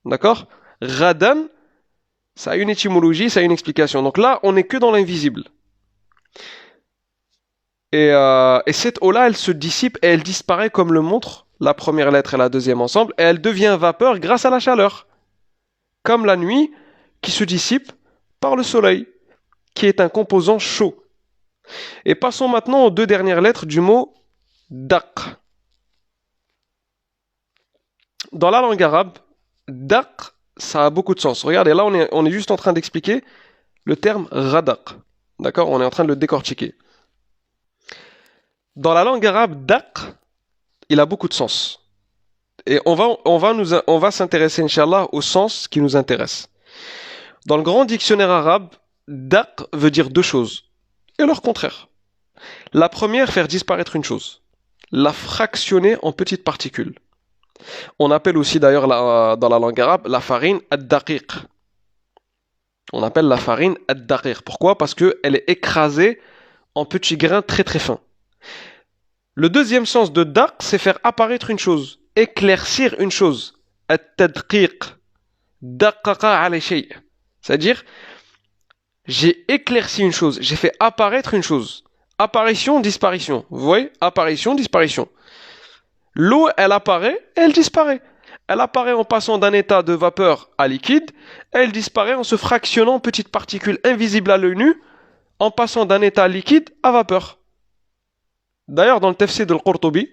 D'accord? Radan, ça a une étymologie, ça a une explication. Donc là, on n'est que dans l'invisible. Et cette eau-là, elle se dissipe et elle disparaît comme le montre la première lettre et la deuxième ensemble, et elle devient vapeur grâce à la chaleur. Comme la nuit qui se dissipe par le soleil, qui est un composant chaud. Et passons maintenant aux 2 dernières lettres du mot daq. Dans la langue arabe, daq, ça a beaucoup de sens. Regardez, là on est juste en train d'expliquer le terme radaq. D'accord? On est en train de le décortiquer. Dans la langue arabe, daq, il a beaucoup de sens. Et on va s'intéresser, Inch'Allah, au sens qui nous intéresse. Dans le grand dictionnaire arabe, daq veut dire 2 choses, et leur contraire. La première, faire disparaître une chose. La fractionner en petites particules. On appelle aussi d'ailleurs dans la langue arabe la farine ad-daqiq. On appelle la farine ad-daqiq. Pourquoi? Parce qu'elle est écrasée en petits grains très très fins. Le deuxième sens de daq, c'est faire apparaître une chose, éclaircir une chose. At-tadqiq. Daqqaqa ala shay'. C'est-à-dire, j'ai éclairci une chose, j'ai fait apparaître une chose. Apparition, disparition. Vous voyez? Apparition, disparition. L'eau, elle apparaît, elle disparaît. Elle apparaît en passant d'un état de vapeur à liquide, elle disparaît en se fractionnant en petites particules invisibles à l'œil nu, en passant d'un état liquide à vapeur. D'ailleurs, dans le tafsir de Al-Qurtubi,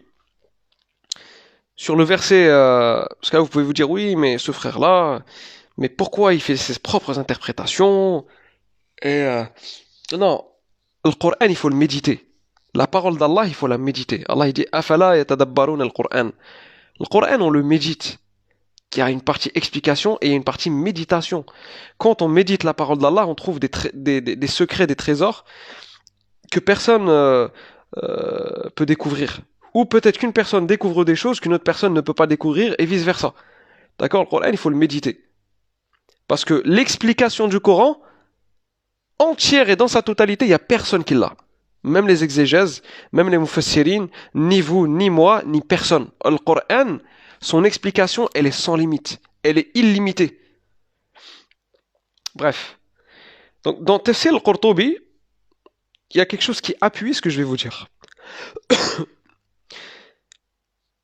sur le verset, parce que là, vous pouvez vous dire, oui, mais ce frère-là, mais pourquoi il fait ses propres interprétations? Et non, le Coran, il faut le méditer. La parole d'Allah, il faut la méditer. Allah il dit Afala yatadabbarun al-Qur'an. Le Coran, on le médite. qu'il y a une partie explication et une partie méditation. Quand on médite la parole d'Allah, on trouve des secrets, des trésors que personne peut découvrir. Ou peut-être qu'une personne découvre des choses qu'une autre personne ne peut pas découvrir et vice-versa. D'accord? Le Coran, il faut le méditer. Parce que l'explication du Coran, entière et dans sa totalité, il n'y a personne qui l'a. Même les exégèses, même les mufassirin, ni vous, ni moi, ni personne. Le Coran, son explication, elle est sans limite. Elle est illimitée. Bref. Donc, dans Tafsir al-Qurtubi, il y a quelque chose qui appuie ce que je vais vous dire.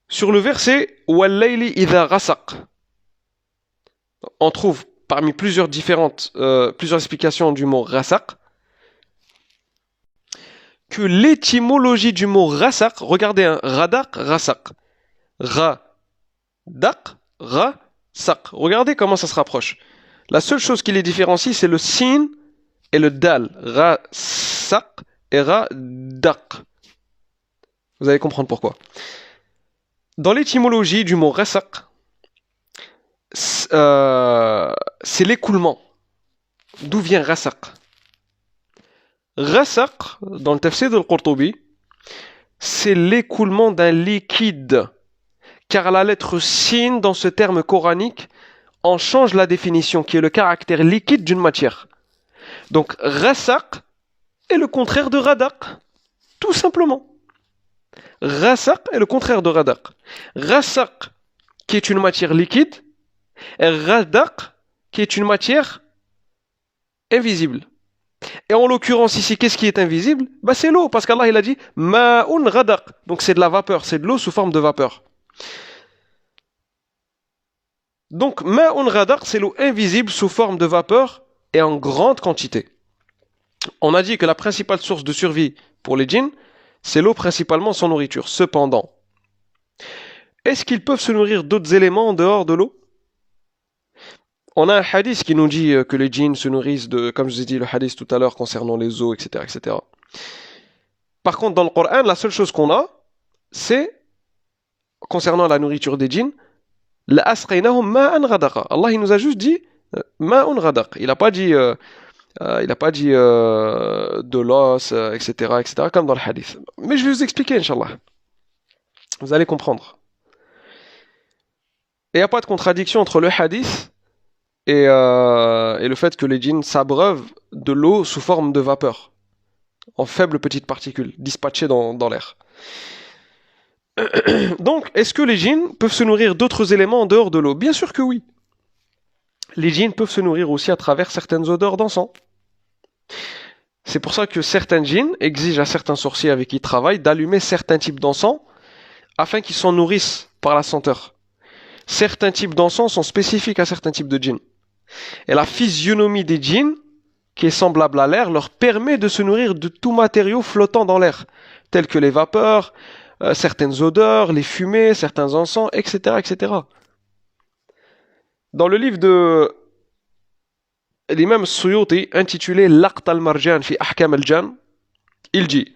Sur le verset « Wal-layli idha ghasaq », on trouve parmi plusieurs explications du mot « ghasaq », que l'étymologie du mot rasaq, regardez, hein, radaq, rasaq. Radaq, rasaq. Regardez comment ça se rapproche. La seule chose qui les différencie, c'est le sin et le dal. Rasaq et radaq. Vous allez comprendre pourquoi. Dans l'étymologie du mot rasaq, c'est l'écoulement. D'où vient rasaq? Rasaq, dans le tafsir de Al-Qurtubi, c'est l'écoulement d'un liquide. Car la lettre sin dans ce terme coranique en change la définition, qui est le caractère liquide d'une matière. Donc, rasaq est le contraire de radaq. Tout simplement. Rasaq est le contraire de radaq. Rasaq, qui est une matière liquide, et radaq, qui est une matière invisible. Et en l'occurrence ici, qu'est-ce qui est invisible? C'est l'eau, parce qu'Allah il a dit ma'un radaq. Donc c'est de la vapeur, c'est de l'eau sous forme de vapeur. Donc ma'un radaq, c'est l'eau invisible sous forme de vapeur et en grande quantité. On a dit que la principale source de survie pour les djinns, c'est l'eau principalement sans nourriture. Cependant, est-ce qu'ils peuvent se nourrir d'autres éléments en dehors de l'eau? On a un hadith qui nous dit que les djinns se nourrissent de, comme je vous ai dit le hadith tout à l'heure concernant les eaux, etc., etc. Par contre, dans le Coran, la seule chose qu'on a, c'est, concernant la nourriture des djinns, la asqaynahum ma'an ghadaqa. Allah, il nous a juste dit ma'un ghadaq. Il n'a pas dit, de l'os, etc., etc., comme dans le hadith. Mais je vais vous expliquer, Inch'Allah. Vous allez comprendre. Et il n'y a pas de contradiction entre le hadith et le fait que les djinns s'abreuvent de l'eau sous forme de vapeur, en faibles petites particules, dispatchées dans l'air. Donc, est-ce que les djinns peuvent se nourrir d'autres éléments en dehors de l'eau? Bien sûr que oui. Les djinns peuvent se nourrir aussi à travers certaines odeurs d'encens. C'est pour ça que certains djinns exigent à certains sorciers avec qui ils travaillent d'allumer certains types d'encens afin qu'ils s'en nourrissent par la senteur. Certains types d'encens sont spécifiques à certains types de djinns. Et la physionomie des djinns, qui est semblable à l'air, leur permet de se nourrir de tout matériau flottant dans l'air, tels que les vapeurs, certaines odeurs, les fumées, certains encens, etc., etc. Dans le livre de l'imam Suyuti, intitulé Laqt al-Marjan fi Ahkam al-Jan, il dit,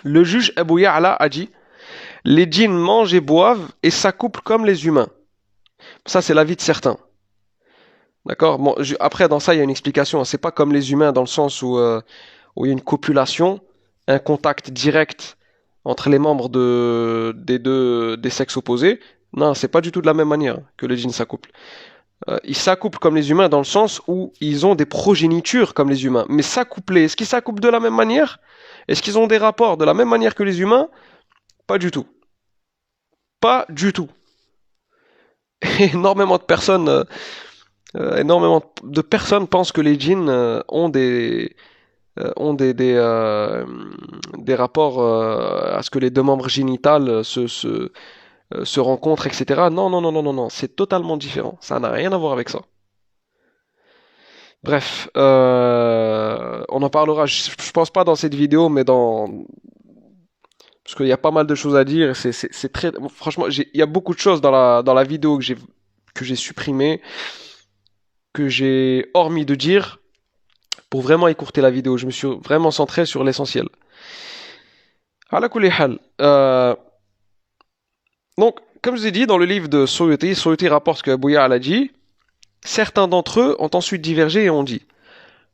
le juge Abu Ya'la a dit, les djinns mangent et boivent et s'accouplent comme les humains. Ça, c'est l'avis de certains. D'accord? Bon, après, dans ça, il y a une explication. C'est pas comme les humains dans le sens où il y a une copulation, un contact direct entre les membres des sexes opposés. Non, c'est pas du tout de la même manière que les djinns s'accouplent. Ils s'accouplent comme les humains dans le sens où ils ont des progénitures comme les humains. Mais s'accoupler, est-ce qu'ils s'accouplent de la même manière? Est-ce qu'ils ont des rapports de la même manière que les humains? Pas du tout. Pas du tout. Énormément de personnes pensent que les djinns ont des rapports à ce que les deux membres génitales se rencontrent, etc. Non, non, non, non, non, non, c'est totalement différent. Ça n'a rien à voir avec ça. Bref, on en parlera, je pense pas dans cette vidéo, mais parce qu'il y a pas mal de choses à dire. C'est très, franchement, il y a beaucoup de choses dans la vidéo que j'ai supprimées, que j'ai omis de dire pour vraiment écourter la vidéo. Je me suis vraiment centré sur l'essentiel. Ala kulli hal. Donc, comme je vous ai dit, dans le livre de Suyuti rapporte que Abu Ya'la a dit, certains d'entre eux ont ensuite divergé et ont dit,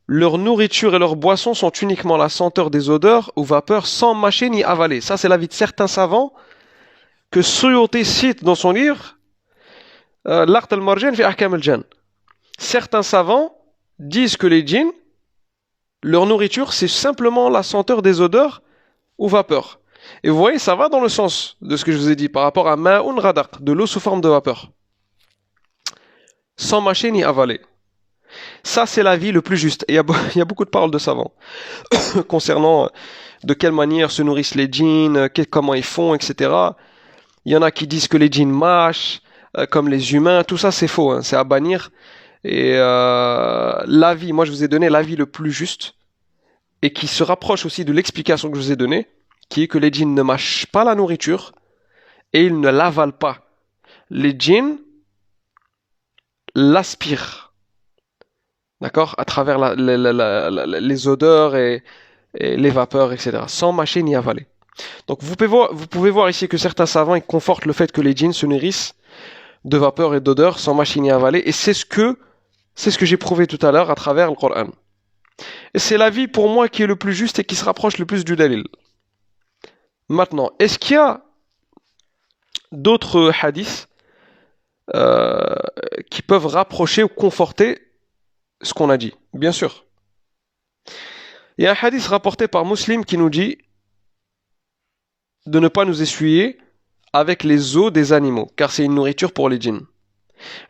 leur nourriture et leurs boissons sont uniquement la senteur des odeurs ou vapeurs sans mâcher ni avaler. Ça, c'est l'avis de certains savants que Suyuti cite dans son livre L'Aqt al-Marjan fi Ahkam al-Jan. Certains savants disent que les djinns, leur nourriture, c'est simplement la senteur des odeurs ou vapeurs. Et vous voyez, ça va dans le sens de ce que je vous ai dit par rapport à ma'un radaq, de l'eau sous forme de vapeur. Sans mâcher ni avaler. Ça, c'est l'avis le plus juste. Et il y a beaucoup de paroles de savants concernant de quelle manière se nourrissent les djinns, comment ils font, etc. Il y en a qui disent que les djinns mâchent, comme les humains. Tout ça, c'est faux, hein, c'est à bannir. Et l'avis, moi je vous ai donné l'avis le plus juste, et qui se rapproche aussi de l'explication que je vous ai donnée, qui est que les djinns ne mâchent pas la nourriture, et ils ne l'avalent pas. Les djinns l'aspirent, d'accord, à travers les odeurs et les vapeurs, etc., sans mâcher ni avaler. Donc vous pouvez voir ici que certains savants ils confortent le fait que les djinns se nourrissent de vapeurs et d'odeurs sans mâcher ni avaler, et c'est ce que j'ai prouvé tout à l'heure à travers le Coran. Et c'est l'avis pour moi qui est le plus juste et qui se rapproche le plus du dalil. Maintenant, est-ce qu'il y a d'autres hadiths qui peuvent rapprocher ou conforter ce qu'on a dit? Bien sûr. Il y a un hadith rapporté par Muslim qui nous dit de ne pas nous essuyer avec les os des animaux, car c'est une nourriture pour les djinns.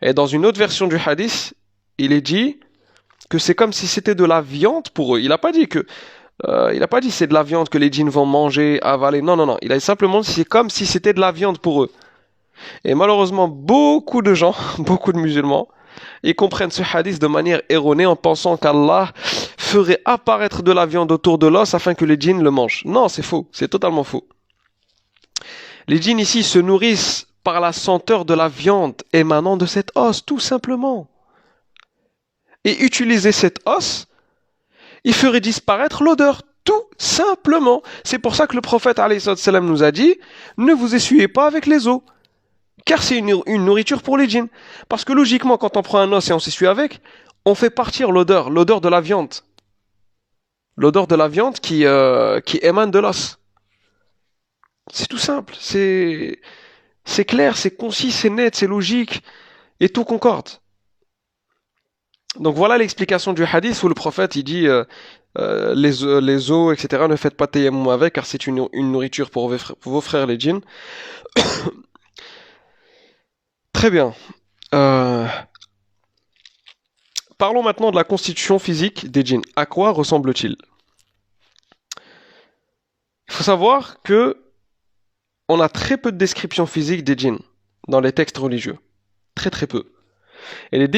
Et dans une autre version du hadith, il est dit que c'est comme si c'était de la viande pour eux. Il n'a pas dit c'est de la viande que les djinns vont manger, avaler. Non, non, non. Il a simplement dit c'est comme si c'était de la viande pour eux. Et malheureusement, beaucoup de gens, beaucoup de musulmans, ils comprennent ce hadith de manière erronée en pensant qu'Allah ferait apparaître de la viande autour de l'os afin que les djinns le mangent. Non, c'est faux. C'est totalement faux. Les djinns ici se nourrissent par la senteur de la viande émanant de cet os, tout simplement. Et utiliser cet os, il ferait disparaître l'odeur, tout simplement. C'est pour ça que le prophète alayhi salam nous a dit, ne vous essuyez pas avec les os, car c'est une nourriture pour les djinns. Parce que logiquement, quand on prend un os et on s'essuie avec, on fait partir l'odeur de la viande. L'odeur de la viande qui émane de l'os. C'est tout simple, c'est clair, c'est concis, c'est net, c'est logique, et tout concorde. Donc voilà l'explication du hadith où le prophète il dit les os, etc. ne faites pas tayammum avec car c'est une nourriture pour vos frères les djinns. Très bien. Parlons maintenant de la constitution physique des djinns. À quoi ressemble-t-il? Il faut savoir que on a très peu de descriptions physiques des djinns dans les textes religieux. Très très peu. Et les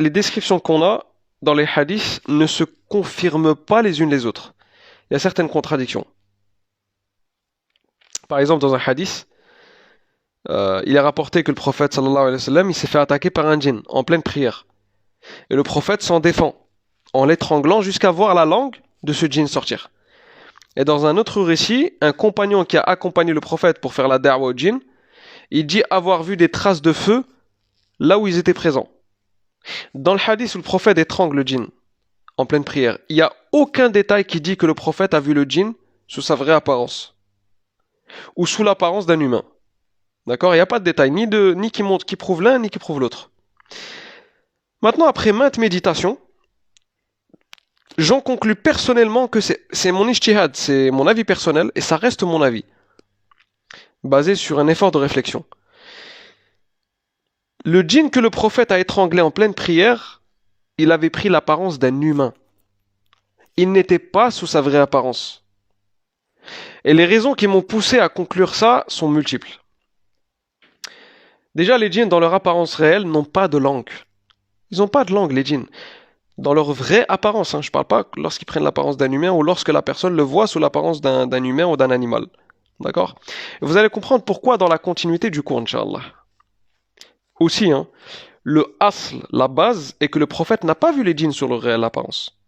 descriptions qu'on a dans les hadiths ne se confirment pas les unes les autres. Il y a certaines contradictions. Par exemple, dans un hadith, il est rapporté que le prophète sallallahu alayhi wa sallam, il s'est fait attaquer par un djinn en pleine prière. Et le prophète s'en défend en l'étranglant jusqu'à voir la langue de ce djinn sortir. Et dans un autre récit, un compagnon qui a accompagné le prophète pour faire la da'wa au djinn, il dit avoir vu des traces de feu là où ils étaient présents. Dans le hadith où le prophète étrangle le djinn en pleine prière, il n'y a aucun détail qui dit que le prophète a vu le djinn sous sa vraie apparence ou sous l'apparence d'un humain. D'accord? Il n'y a pas de détail ni qui prouve l'un ni qui prouve l'autre. Maintenant, après maintes méditations, j'en conclus personnellement que c'est mon ijtihad, c'est mon avis personnel et ça reste mon avis, basé sur un effort de réflexion. Le djinn que le prophète a étranglé en pleine prière, il avait pris l'apparence d'un humain. Il n'était pas sous sa vraie apparence. Et les raisons qui m'ont poussé à conclure ça sont multiples. Déjà, les djinns, dans leur apparence réelle, n'ont pas de langue. Ils n'ont pas de langue, les djinns. Dans leur vraie apparence, je ne parle pas lorsqu'ils prennent l'apparence d'un humain ou lorsque la personne le voit sous l'apparence d'un humain ou d'un animal. D'accord? Et vous allez comprendre pourquoi dans la continuité du cours, Inch'Allah. Aussi, le asl, la base, est que le prophète n'a pas vu les djinns sur leur réelle apparence.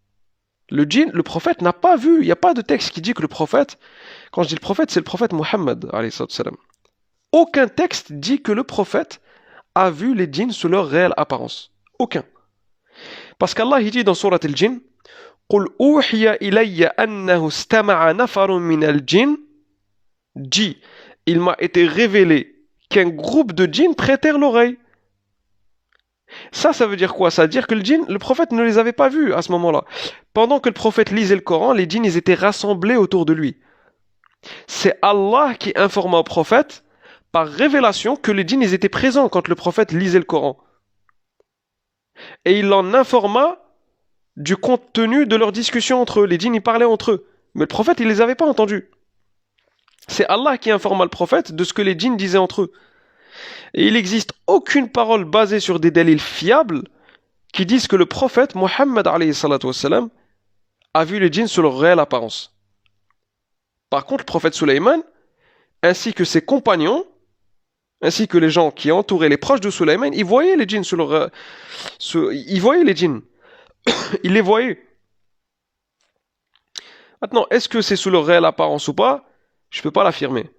Le prophète n'a pas vu, il n'y a pas de texte qui dit que le prophète, quand je dis le prophète, c'est le prophète Muhammad, alayhi salam. aucun texte dit que le prophète a vu les djinns sous leur réelle apparence. Aucun. Parce qu'Allah il dit dans Surat al-Jinn, قُلْ أُوحِيَ إِلَيَّ أَنَّهُ اسْتَمَعَ نَفَرٌ مِنَ الْجِنِّ dit, il m'a été révélé qu'un groupe de djinns prêtèrent l'oreille. Ça veut dire quoi? Ça veut dire que le prophète ne les avait pas vus à ce moment-là. Pendant que le prophète lisait le Coran, les djinns ils étaient rassemblés autour de lui. C'est Allah qui informa au prophète par révélation que les djinns ils étaient présents quand le prophète lisait le Coran. Et il en informa du contenu de leur discussion entre eux. Les djinns ils parlaient entre eux. Mais le prophète il les avait pas entendus. C'est Allah qui informa le prophète de ce que les djinns disaient entre eux. Et il n'existe aucune parole basée sur des délits fiables qui disent que le prophète Mohammed a vu les djinns sous leur réelle apparence. Par contre, le prophète Sulayman, ainsi que ses compagnons, ainsi que les gens qui entouraient les proches de Sulayman, ils voyaient les djinns ils voyaient les djinns. Ils les voyaient. Maintenant, est-ce que c'est sous leur réelle apparence ou pas? Je ne peux pas l'affirmer.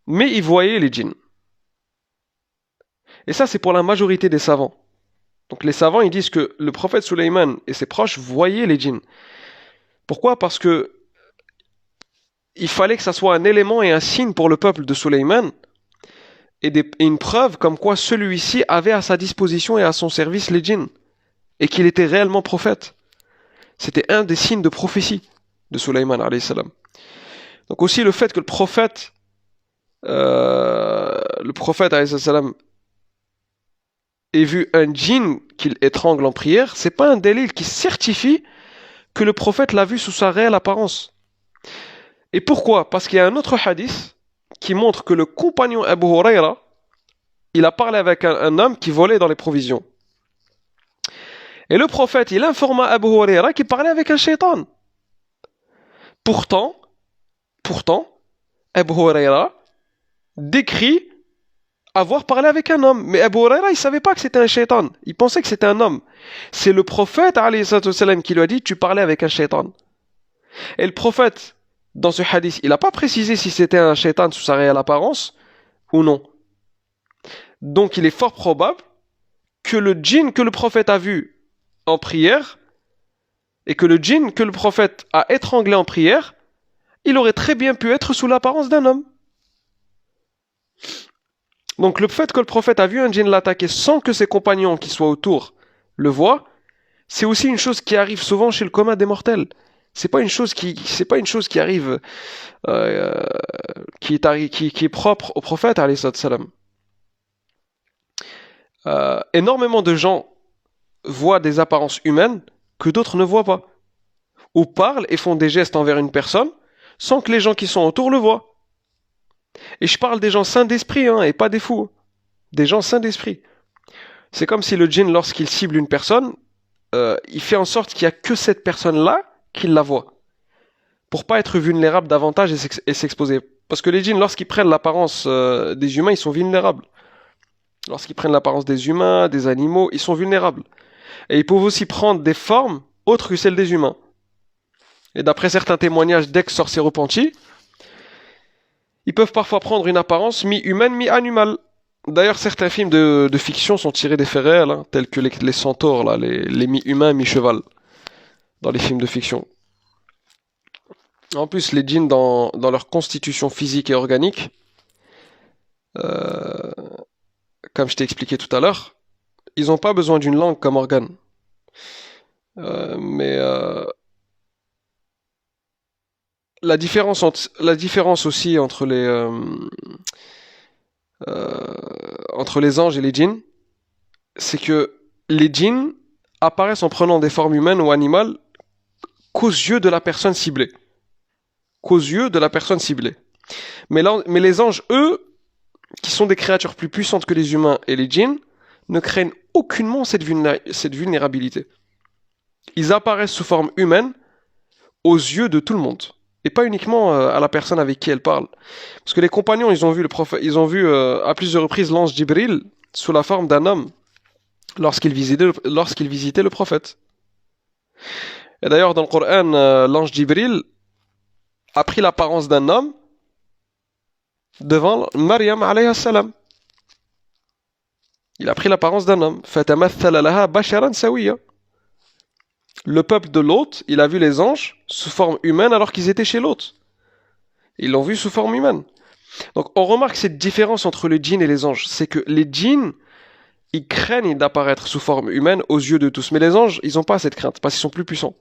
Mais ils voyaient les djinns. Et ça, c'est pour la majorité des savants. Donc les savants, ils disent que le prophète Sulayman et ses proches voyaient les djinns. Pourquoi? Parce que il fallait que ça soit un élément et un signe pour le peuple de Sulayman et une preuve comme quoi celui-ci avait à sa disposition et à son service les djinns et qu'il était réellement prophète. C'était un des signes de prophétie de Sulayman alayhi salam. Donc aussi le fait que le prophète alayhi salam ait vu un djinn qu'il étrangle en prière, c'est pas un délil qui certifie que le prophète l'a vu sous sa réelle apparence. Et pourquoi? Parce qu'il y a un autre hadith qui montre que le compagnon Abu Huraira, il a parlé avec un homme qui volait dans les provisions. Et le prophète, il informa Abu Huraira qu'il parlait avec un shaitan. Pourtant, Abu Huraira décrit avoir parlé avec un homme. Mais Abu Huraira, il ne savait pas que c'était un shaitan. Il pensait que c'était un homme. C'est le prophète, alayhi salam, qui lui a dit, tu parlais avec un shaitan. Et le prophète, dans ce hadith, il n'a pas précisé si c'était un shaitan sous sa réelle apparence ou non. Donc il est fort probable que le djinn que le prophète a vu en prière et que le djinn que le prophète a étranglé en prière, il aurait très bien pu être sous l'apparence d'un homme. Donc le fait que le prophète a vu un djinn l'attaquer sans que ses compagnons qui soient autour le voient, c'est aussi une chose qui arrive souvent chez le commun des mortels. C'est pas une chose qui arrive, qui est propre au prophète alayhi salam. Énormément de gens voient des apparences humaines que d'autres ne voient pas, ou parlent et font des gestes envers une personne sans que les gens qui sont autour le voient. Et je parle des gens sains d'esprit, et pas des fous. Des gens sains d'esprit. C'est comme si le djinn, lorsqu'il cible une personne, il fait en sorte qu'il n'y a que cette personne-là qui la voit. Pour pas être vulnérable davantage et s'exposer. Parce que les djinns, lorsqu'ils prennent l'apparence des humains, ils sont vulnérables. Lorsqu'ils prennent l'apparence des humains, des animaux, ils sont vulnérables. Et ils peuvent aussi prendre des formes autres que celles des humains. Et d'après certains témoignages d'ex-sorciers repentis, ils peuvent parfois prendre une apparence mi-humaine, mi-animale. D'ailleurs, certains films de fiction sont tirés des faits réels, tels que les centaures, là, les mi-humains, mi-cheval, dans les films de fiction. En plus, les djinns, dans leur constitution physique et organique, comme je t'ai expliqué tout à l'heure, ils n'ont pas besoin d'une langue comme organe. Mais la différence aussi entre les anges et les djinns, c'est que les djinns apparaissent en prenant des formes humaines ou animales qu'aux yeux de la personne ciblée. Mais les anges, eux, qui sont des créatures plus puissantes que les humains et les djinns, ne craignent aucunement cette vulnérabilité. Ils apparaissent sous forme humaine aux yeux de tout le monde. Et pas uniquement à la personne avec qui elle parle. Parce que les compagnons, ils ont vu à plusieurs reprises l'ange Jibril sous la forme d'un homme lorsqu'il visitait le prophète. Et d'ailleurs, dans le Coran, l'ange Jibril a pris l'apparence d'un homme devant Maryam alayhi salam. Il a pris l'apparence d'un homme. فَتَمَثَّلَ لَهَا بَشَرًا سَوِيًّا. Le peuple de l'hôte, il a vu les anges sous forme humaine alors qu'ils étaient chez l'hôte. Ils l'ont vu sous forme humaine. Donc on remarque cette différence entre les djinns et les anges. C'est que les djinns, ils craignent d'apparaître sous forme humaine aux yeux de tous. Mais les anges, ils n'ont pas cette crainte parce qu'ils sont plus puissants.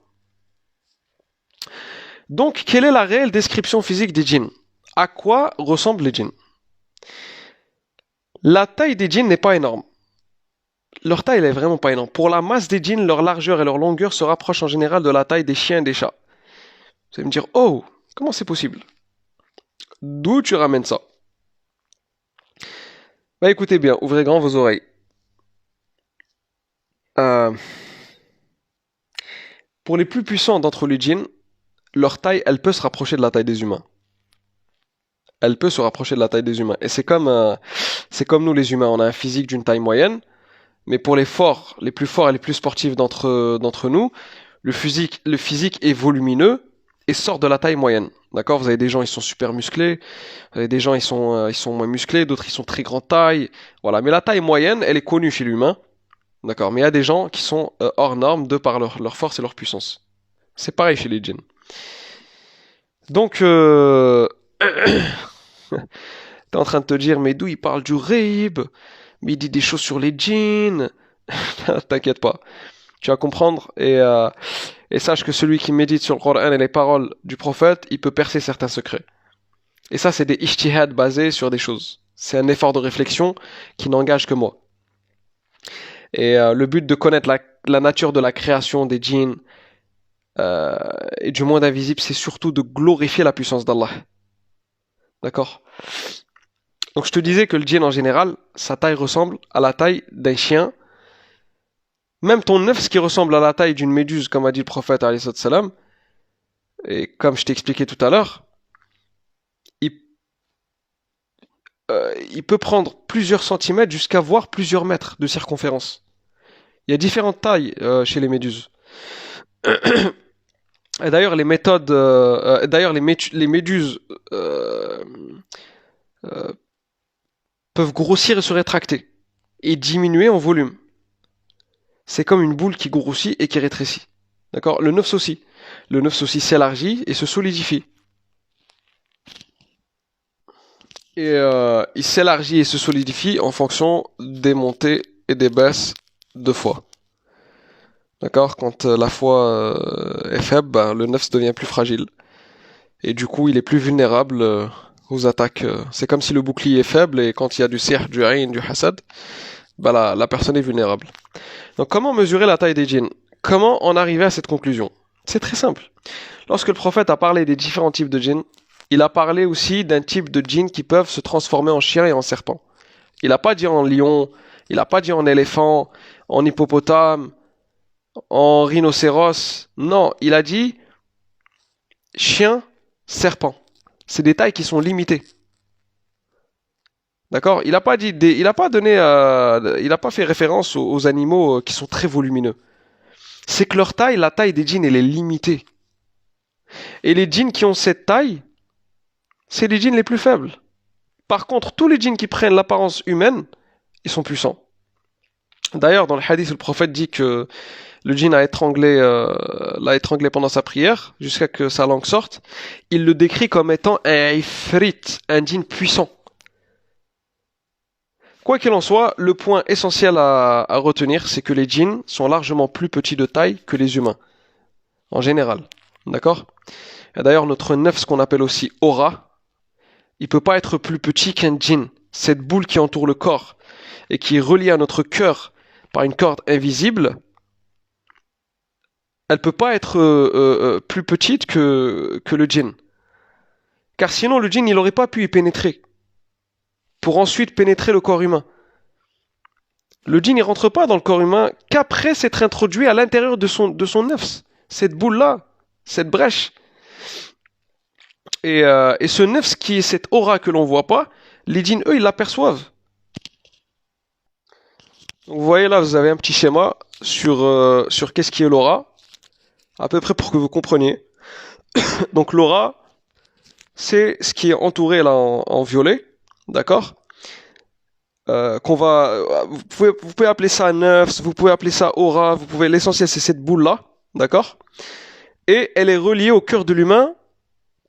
Donc, quelle est la réelle description physique des djinns? À quoi ressemblent les djinns? La taille des djinns n'est pas énorme. Leur taille, elle est vraiment pas énorme. Pour la masse des djinns, leur largeur et leur longueur se rapprochent en général de la taille des chiens et des chats. Vous allez me dire, oh, comment c'est possible? D'où tu ramènes ça? Bah écoutez bien, ouvrez grand vos oreilles. Euh, pour les plus puissants d'entre les djinns, leur taille, elle peut se rapprocher de la taille des humains. Elle peut se rapprocher de la taille des humains. Et c'est comme nous les humains, on a un physique d'une taille moyenne, mais pour les forts, les plus forts et les plus sportifs d'entre nous, le physique est volumineux et sort de la taille moyenne. D'accord? Vous avez des gens, ils sont super musclés, vous avez des gens, ils sont moins musclés, d'autres, ils sont très grande taille. Voilà. Mais la taille moyenne, elle est connue chez l'humain. D'accord? Mais il y a des gens qui sont hors normes de par leur force et leur puissance. C'est pareil chez les djinns. Donc, t'es en train de te dire, mais d'où il parle du Rib? Mais il dit des choses sur les djinns. T'inquiète pas. Tu vas comprendre et sache que celui qui médite sur le Coran et les paroles du prophète, il peut percer certains secrets. Et ça, c'est des ijtihad basés sur des choses. C'est un effort de réflexion qui n'engage que moi. Et le but de connaître la nature de la création des djinns et du monde invisible, c'est surtout de glorifier la puissance d'Allah. D'accord? Donc je te disais que le djinn en général, sa taille ressemble à la taille d'un chien. Même ton nefs qui ressemble à la taille d'une méduse, comme a dit le prophète alayhi salam, et comme je t'ai expliqué tout à l'heure, il, il peut prendre plusieurs centimètres jusqu'à voir plusieurs mètres de circonférence. Il y a différentes tailles chez les méduses. Et d'ailleurs, les méthodes, les méduses euh, peuvent grossir et se rétracter et diminuer en volume. C'est comme une boule qui grossit et qui rétrécit. D'accord? Le nefs aussi. Le nefs aussi s'élargit et se solidifie. Et il s'élargit et se solidifie en fonction des montées et des baisses de foi. D'accord? Quand la foi est faible, ben, le nefs devient plus fragile. Et du coup, il est plus vulnérable aux attaques. C'est comme si le bouclier est faible et quand il y a du sihr, du ayn, du hasad, ben, la personne est vulnérable. Donc comment mesurer la taille des djinns? Comment en arriver à cette conclusion? C'est très simple. Lorsque le prophète a parlé des différents types de djinns, il a parlé aussi d'un type de djinns qui peuvent se transformer en chien et en serpent. Il n'a pas dit en lion, il n'a pas dit en éléphant, en hippopotame, en rhinocéros. Non, il a dit chien, serpent. C'est des tailles qui sont limitées. D'accord? Il n'a pas dit, il n'a pas donné, il n'a pas fait référence aux animaux qui sont très volumineux. C'est que leur taille, la taille des djinns, elle est limitée. Et les djinns qui ont cette taille, c'est les djinns les plus faibles. Par contre, tous les djinns qui prennent l'apparence humaine, ils sont puissants. D'ailleurs, dans le hadith, le prophète dit que le djinn l'a étranglé pendant sa prière, jusqu'à que sa langue sorte. Il le décrit comme étant un ifrit, un djinn puissant. Quoi qu'il en soit, le point essentiel à retenir, c'est que les djinns sont largement plus petits de taille que les humains, en général. D'accord? Et d'ailleurs, notre nefs, ce qu'on appelle aussi aura, il peut pas être plus petit qu'un djinn. Cette boule qui entoure le corps et qui est reliée à notre cœur par une corde invisible, elle peut pas être plus petite que le djinn. Car sinon, le djinn, il n'aurait pas pu y pénétrer pour ensuite pénétrer le corps humain. Le djinn, il rentre pas dans le corps humain qu'après s'être introduit à l'intérieur de son nefs. Cette boule-là, cette brèche. Et ce nefs qui est cette aura que l'on voit pas, les djinns, eux, ils l'aperçoivent. Vous voyez là, vous avez un petit schéma sur qu'est-ce qui est l'aura, à peu près pour que vous compreniez. Donc l'aura, c'est ce qui est entouré là en violet, d'accord? Qu'on va, vous pouvez appeler ça nefs, vous pouvez appeler ça aura, l'essentiel c'est cette boule là, d'accord? Et elle est reliée au cœur de l'humain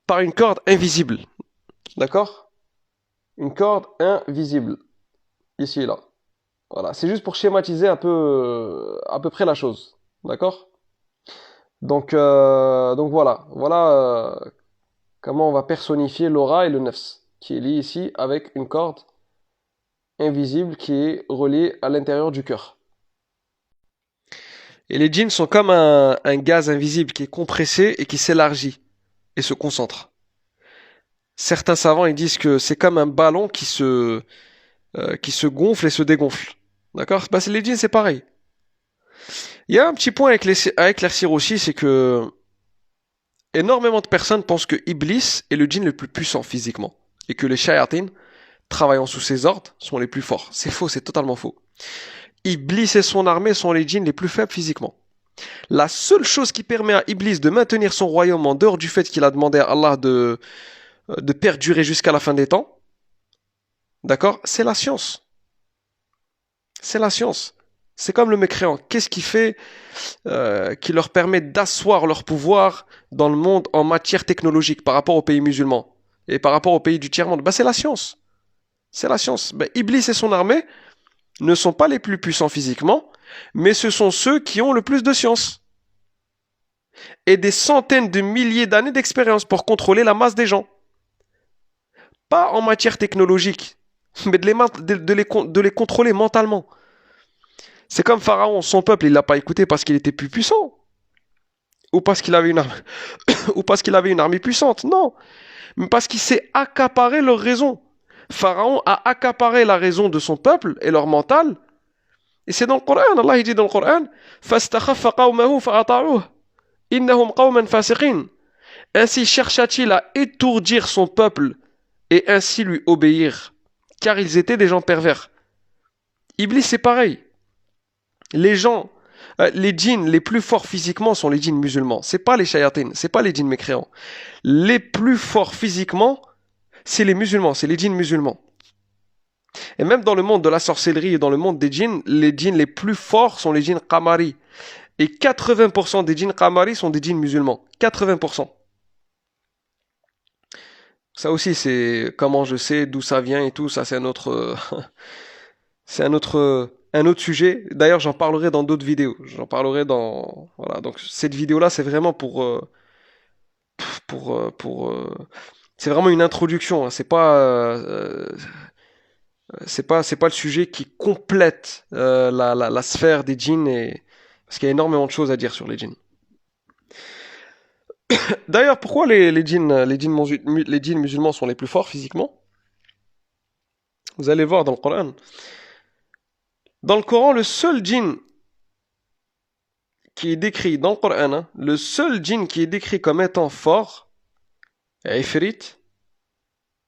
par une corde invisible, d'accord? Une corde invisible, ici et là. Voilà, c'est juste pour schématiser un peu, à peu près la chose, d'accord? Donc voilà comment on va personnifier l'aura et le nefs, qui est lié ici avec une corde invisible qui est reliée à l'intérieur du cœur. Et les djinns sont comme un gaz invisible qui est compressé et qui s'élargit et se concentre. Certains savants ils disent que c'est comme un ballon qui se gonfle et se dégonfle. D'accord? Bah, les djinns c'est pareil. Il y a un petit point à éclaircir aussi, c'est que énormément de personnes pensent que Iblis est le djinn le plus puissant physiquement et que les shayatin, travaillant sous ses ordres, sont les plus forts. C'est faux, c'est totalement faux. Iblis et son armée sont les djinns les plus faibles physiquement. La seule chose qui permet à Iblis de maintenir son royaume en dehors du fait qu'il a demandé à Allah de perdurer jusqu'à la fin des temps, d'accord, c'est la science. C'est la science. C'est comme le mécréant. Qu'est-ce qui fait qui leur permet d'asseoir leur pouvoir dans le monde en matière technologique par rapport aux pays musulmans et par rapport aux pays du tiers-monde? Bah, c'est la science. C'est la science. Bah, Iblis et son armée ne sont pas les plus puissants physiquement, mais ce sont ceux qui ont le plus de science. Et des centaines de milliers d'années d'expérience pour contrôler la masse des gens. Pas en matière technologique, mais de les contrôler mentalement. C'est comme Pharaon, son peuple, il l'a pas écouté parce qu'il était plus puissant. Ou parce qu'il avait une armée, ou parce qu'il avait une armée puissante. Non. Mais parce qu'il s'est accaparé leur raison. Pharaon a accaparé la raison de son peuple et leur mental. Et c'est dans le Coran. Allah il dit dans le Coran فَاسْتَخَفَّ قَوْمَهُ فَأَطَاعُوهُ إِنَّهُمْ قَوْمًا فَاسِقِينَ. Ainsi chercha-t-il à étourdir son peuple et ainsi lui obéir, car ils étaient des gens pervers. Iblis, c'est pareil. Les gens, les djinns les plus forts physiquement sont les djinns musulmans. C'est pas les shayatines, c'est pas les djinns mécréants. Les plus forts physiquement, c'est les musulmans, c'est les djinns musulmans. Et même dans le monde de la sorcellerie et dans le monde des djinns, les djinns les plus forts sont les djinns qamari. Et 80% des djinns qamari sont des djinns musulmans. 80%. Ça aussi, c'est comment je sais d'où ça vient et tout. Ça, c'est un autre, c'est un autre sujet. D'ailleurs, j'en parlerai dans d'autres vidéos. J'en parlerai dans, voilà. Donc, cette vidéo-là, c'est vraiment pour, c'est vraiment une introduction. Hein. C'est pas le sujet qui complète la sphère des djinns parce qu'il y a énormément de choses à dire sur les djinns. D'ailleurs, pourquoi les djinns musulmans sont les plus forts physiquement? Vous allez voir dans le Coran. Dans le Coran, le seul djinn qui est décrit dans le Coran, hein, le seul djinn qui est décrit comme étant fort, Ifrit,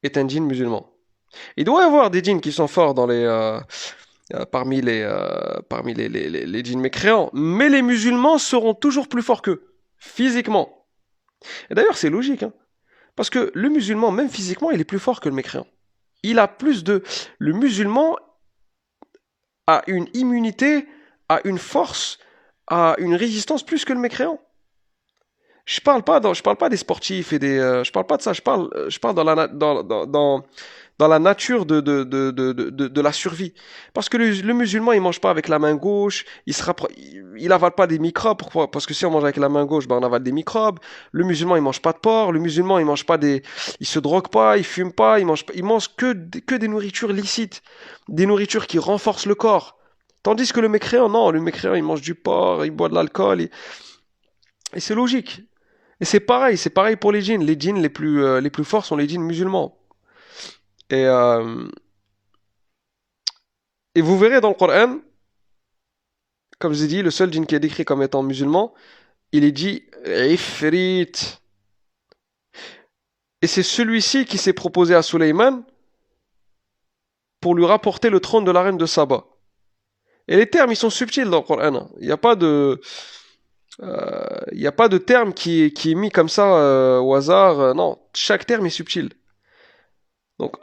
est un djinn musulman. Il doit y avoir des djinns qui sont forts parmi les djinns mécréants, mais les musulmans seront toujours plus forts qu'eux, physiquement. Et d'ailleurs, c'est logique, hein, parce que le musulman, même physiquement, il est plus fort que le mécréant. Il a plus de... Le musulman a une immunité, a une force, a une résistance plus que le mécréant. Je parle pas des sportifs et je parle pas de ça. Je parle dans la nature de la survie. Parce que le musulman, il mange pas avec la main gauche, il avale pas des microbes. Pourquoi? Parce que si on mange avec la main gauche, ben on avale des microbes. Le musulman, il mange pas de porc. Le musulman, il mange pas il se drogue pas, il fume pas, il mange que des nourritures licites, des nourritures qui renforcent le corps. Tandis que le mécréant, non, le mécréant, il mange du porc, il boit de l'alcool, et c'est logique. Et c'est pareil pour les djinns. Les djinns les plus forts sont les djinns musulmans. Et, euh, et vous verrez dans le Coran, comme je vous ai dit, le seul djinn qui est décrit comme étant musulman, il est dit Ifrit. Et c'est celui-ci qui s'est proposé à Sulayman pour lui rapporter le trône de la reine de Saba. Et les termes, ils sont subtils dans le Coran. Il n'y a pas de... Il n'y a pas de terme qui est mis comme ça au hasard. Non, chaque terme est subtil. Donc,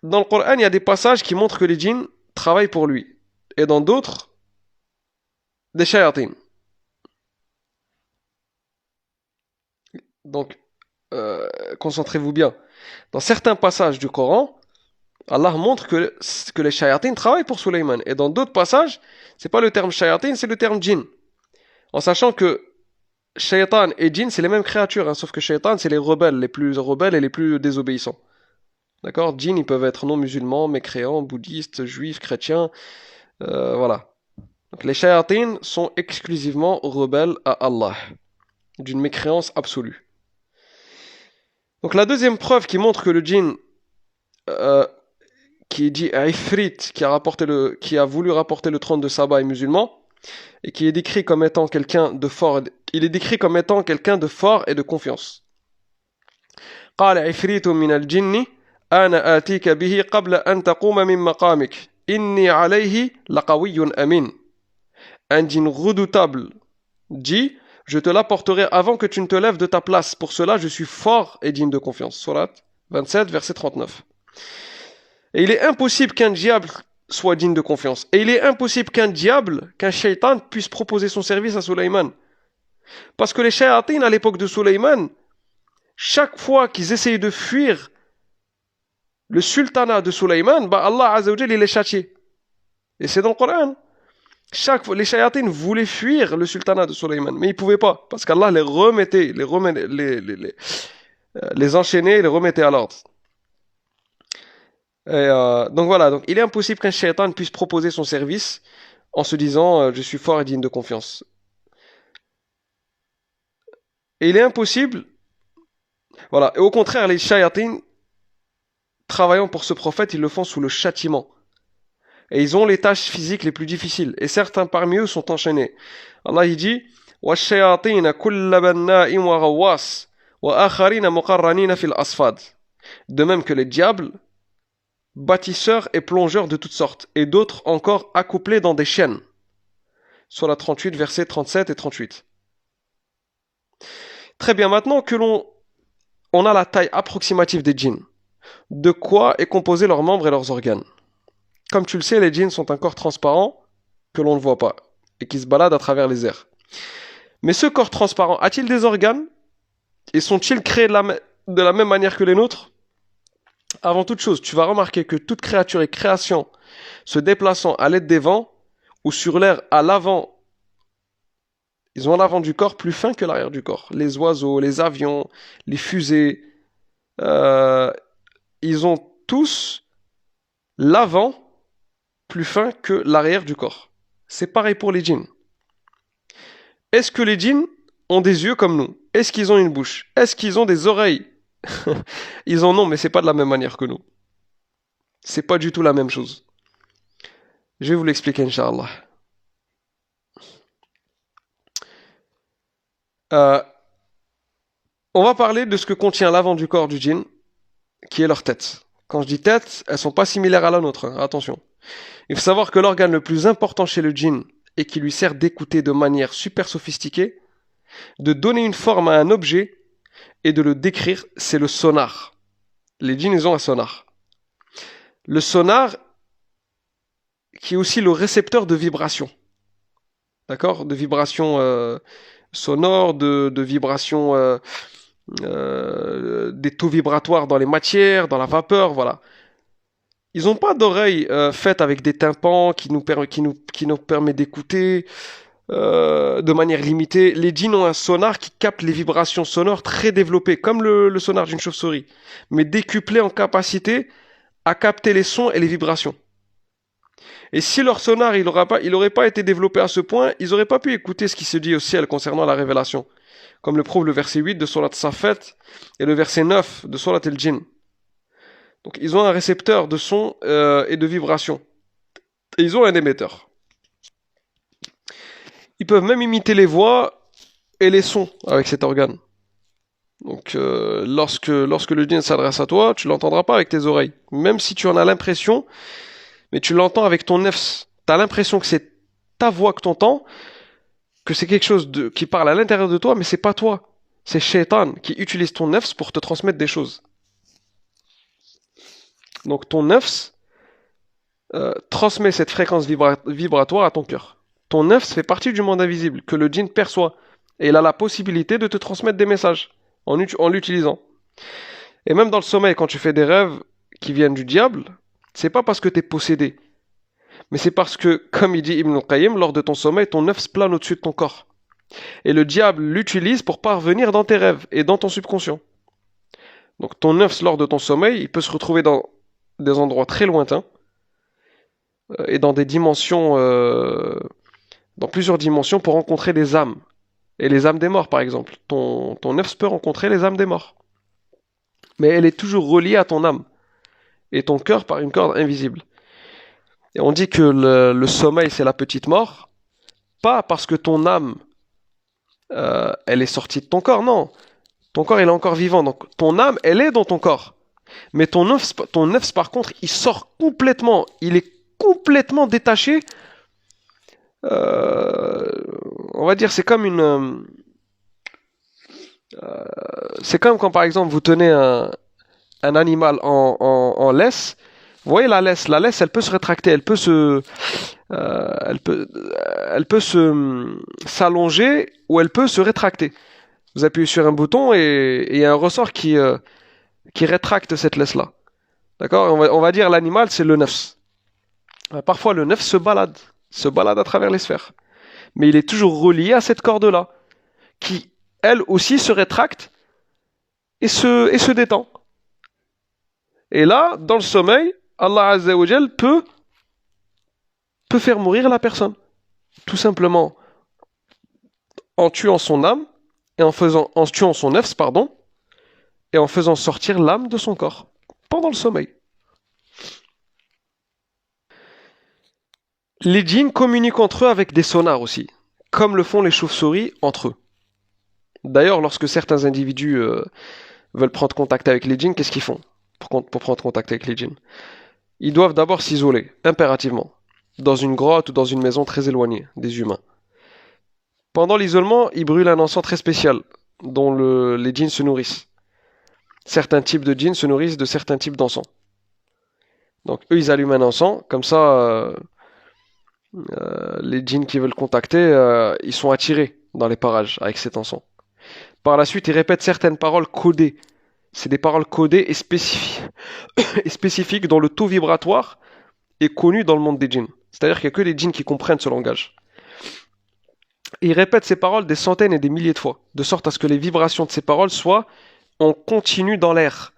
dans le Coran, il y a des passages qui montrent que les djinns travaillent pour lui. Et dans d'autres, des shayatin. Donc, concentrez-vous bien. Dans certains passages du Coran, Allah montre que les shayatin travaillent pour Sulayman. Et dans d'autres passages, c'est pas le terme shayatin, c'est le terme djinn. En sachant que shaytan et djinn, c'est les mêmes créatures, hein, sauf que shaytan, c'est les plus rebelles et les plus désobéissants. D'accord? Djinn, ils peuvent être non musulmans, mécréants, bouddhistes, juifs, chrétiens, voilà. Donc les shayatin sont exclusivement rebelles à Allah, d'une mécréance absolue. Donc la deuxième preuve qui montre que le djinn, qui est dit Ifrit, qui a voulu rapporter le trône de Saba est musulman, et qui est décrit comme étant quelqu'un de fort, il est décrit comme étant quelqu'un de fort et de confiance. قال عفريت من الجن أنا آتيك به قبل أن تقوم من مقامك إني عليه لقوي أمين. Un djinn redoutable dit, je te l'apporterai avant que tu ne te lèves de ta place. Pour cela, je suis fort et digne de confiance. Surat 27, verset 39. Et il est impossible qu'un diable soit digne de confiance. Et il est impossible qu'un shaitan puisse proposer son service à Sulayman. Parce que les shayatines, à l'époque de Sulayman, chaque fois qu'ils essayaient de fuir le sultanat de Sulayman, bah Allah Azza wa Jalla, il les châtiait. Et c'est dans le Coran. Les shayatines voulaient fuir le sultanat de Sulayman, mais ils ne pouvaient pas, parce qu'Allah les remettait, les enchaînait, les remettait à l'ordre. Donc voilà, donc il est impossible qu'un shaytan puisse proposer son service en se disant je suis fort et digne de confiance. Et il est impossible, voilà, et au contraire, les shayatines, travaillant pour ce prophète, ils le font sous le châtiment. Et ils ont les tâches physiques les plus difficiles. Et certains parmi eux sont enchaînés. Allah il dit وَالشَّيَاطِينَ كُلَّ بَنَّاءٍ وَغَوَّاسٍ وَآخَرِينَ مُقَرَّنِينَ فِي الْأَصْفَادِ. De même que les diables, bâtisseurs et plongeurs de toutes sortes, et d'autres encore accouplés dans des chaînes. Surat 38, versets 37 et 38. Très bien, maintenant que on a la taille approximative des djinns, de quoi est composé leurs membres et leurs organes? Comme tu le sais, les djinns sont un corps transparent que l'on ne voit pas et qui se balade à travers les airs. Mais ce corps transparent a-t-il des organes? Et sont-ils créés de la même manière que les nôtres? Avant toute chose, tu vas remarquer que toute créature et création se déplaçant à l'aide des vents ou sur l'air à l'avant, ils ont l'avant du corps plus fin que l'arrière du corps. Les oiseaux, les avions, les fusées, ils ont tous l'avant plus fin que l'arrière du corps. C'est pareil pour les djinns. Est-ce que les djinns ont des yeux comme nous? Est-ce qu'ils ont une bouche? Est-ce qu'ils ont des oreilles? Ils en ont, mais c'est pas de la même manière que nous. C'est pas du tout la même chose. Je vais vous l'expliquer, Inch'Allah. On va parler de ce que contient l'avant du corps du djinn, qui est leur tête. Quand je dis tête, elles sont pas similaires à la nôtre, hein, attention. Il faut savoir que l'organe le plus important chez le djinn et qui lui sert d'écouter de manière super sophistiquée, de donner une forme à un objet et de le décrire, c'est le sonar. Les djinns, ils ont un sonar. Le sonar, qui est aussi le récepteur de vibrations. D'accord? De vibrations sonores, de vibrations des taux vibratoires dans les matières, dans la vapeur, voilà. Ils n'ont pas d'oreilles faites avec des tympans qui nous permet d'écouter de manière limitée. Les djinns ont un sonar qui capte les vibrations sonores très développées, comme le sonar d'une chauve-souris, mais décuplé en capacité à capter les sons et les vibrations. Et si leur sonar il aurait pas été développé à ce point, ils n'auraient pas pu écouter ce qui se dit au ciel concernant la révélation, comme le prouve le verset 8 de Surat Safat et le verset 9 de Surat al-Jinn. Donc ils ont un récepteur de son et de vibration. Et ils ont un émetteur. Ils peuvent même imiter les voix et les sons avec cet organe. Donc lorsque le djinn s'adresse à toi, tu l'entendras pas avec tes oreilles. Même si tu en as l'impression, mais tu l'entends avec ton nefs. Tu as l'impression que c'est ta voix que tu entends, que c'est quelque chose qui parle à l'intérieur de toi, mais c'est pas toi. C'est Shaitan qui utilise ton nefs pour te transmettre des choses. Donc ton nefs transmet cette fréquence vibratoire à ton cœur. Ton nefs fait partie du monde invisible que le djinn perçoit. Et il a la possibilité de te transmettre des messages en l'utilisant. Et même dans le sommeil, quand tu fais des rêves qui viennent du diable, c'est pas parce que tu es possédé, mais c'est parce que, comme il dit Ibn al-Qayyim, lors de ton sommeil, ton nefs plane au-dessus de ton corps. Et le diable l'utilise pour parvenir dans tes rêves et dans ton subconscient. Donc ton nefs, lors de ton sommeil, il peut se retrouver dans des endroits très lointains et dans des dimensions, dans plusieurs dimensions pour rencontrer des âmes. Et les âmes des morts, par exemple. Ton nefs peut rencontrer les âmes des morts. Mais elle est toujours reliée à ton âme et ton cœur par une corde invisible. Et on dit que le sommeil, c'est la petite mort, pas parce que ton âme, elle est sortie de ton corps, non. Ton corps, il est encore vivant, donc ton âme, elle est dans ton corps. Mais ton nefs, par contre, il sort complètement, il est complètement détaché. Euh, on va dire, c'est comme quand, par exemple, vous tenez un animal en laisse. Vous voyez la laisse, elle peut se rétracter, elle peut s'allonger ou elle peut se rétracter. Vous appuyez sur un bouton et il y a un ressort qui rétracte cette laisse-là. D'accord? On va dire l'animal, c'est le nefs. Parfois, le nefs se balade à travers les sphères. Mais il est toujours relié à cette corde-là, qui, elle aussi, se rétracte et se détend. Et là, dans le sommeil, Allah Azza wa Jal peut faire mourir la personne. Tout simplement en tuant son âme et en tuant son nefs, pardon, et en faisant sortir l'âme de son corps pendant le sommeil. Les djinns communiquent entre eux avec des sonars aussi, comme le font les chauves-souris entre eux. D'ailleurs, lorsque certains individus veulent prendre contact avec les djinns, qu'est-ce qu'ils font pour prendre contact avec les djinns? Ils doivent d'abord s'isoler, impérativement, dans une grotte ou dans une maison très éloignée des humains. Pendant l'isolement, ils brûlent un encens très spécial, dont les djinns se nourrissent. Certains types de djinns se nourrissent de certains types d'encens. Donc eux, ils allument un encens, comme ça, les djinns qui veulent contacter, ils sont attirés dans les parages avec cet encens. Par la suite, ils répètent certaines paroles codées. C'est des paroles codées et et spécifiques dont le taux vibratoire est connu dans le monde des djinns. C'est-à-dire qu'il n'y a que les djinns qui comprennent ce langage. Et ils répètent ces paroles des centaines et des milliers de fois, de sorte à ce que les vibrations de ces paroles soient en continu dans l'air,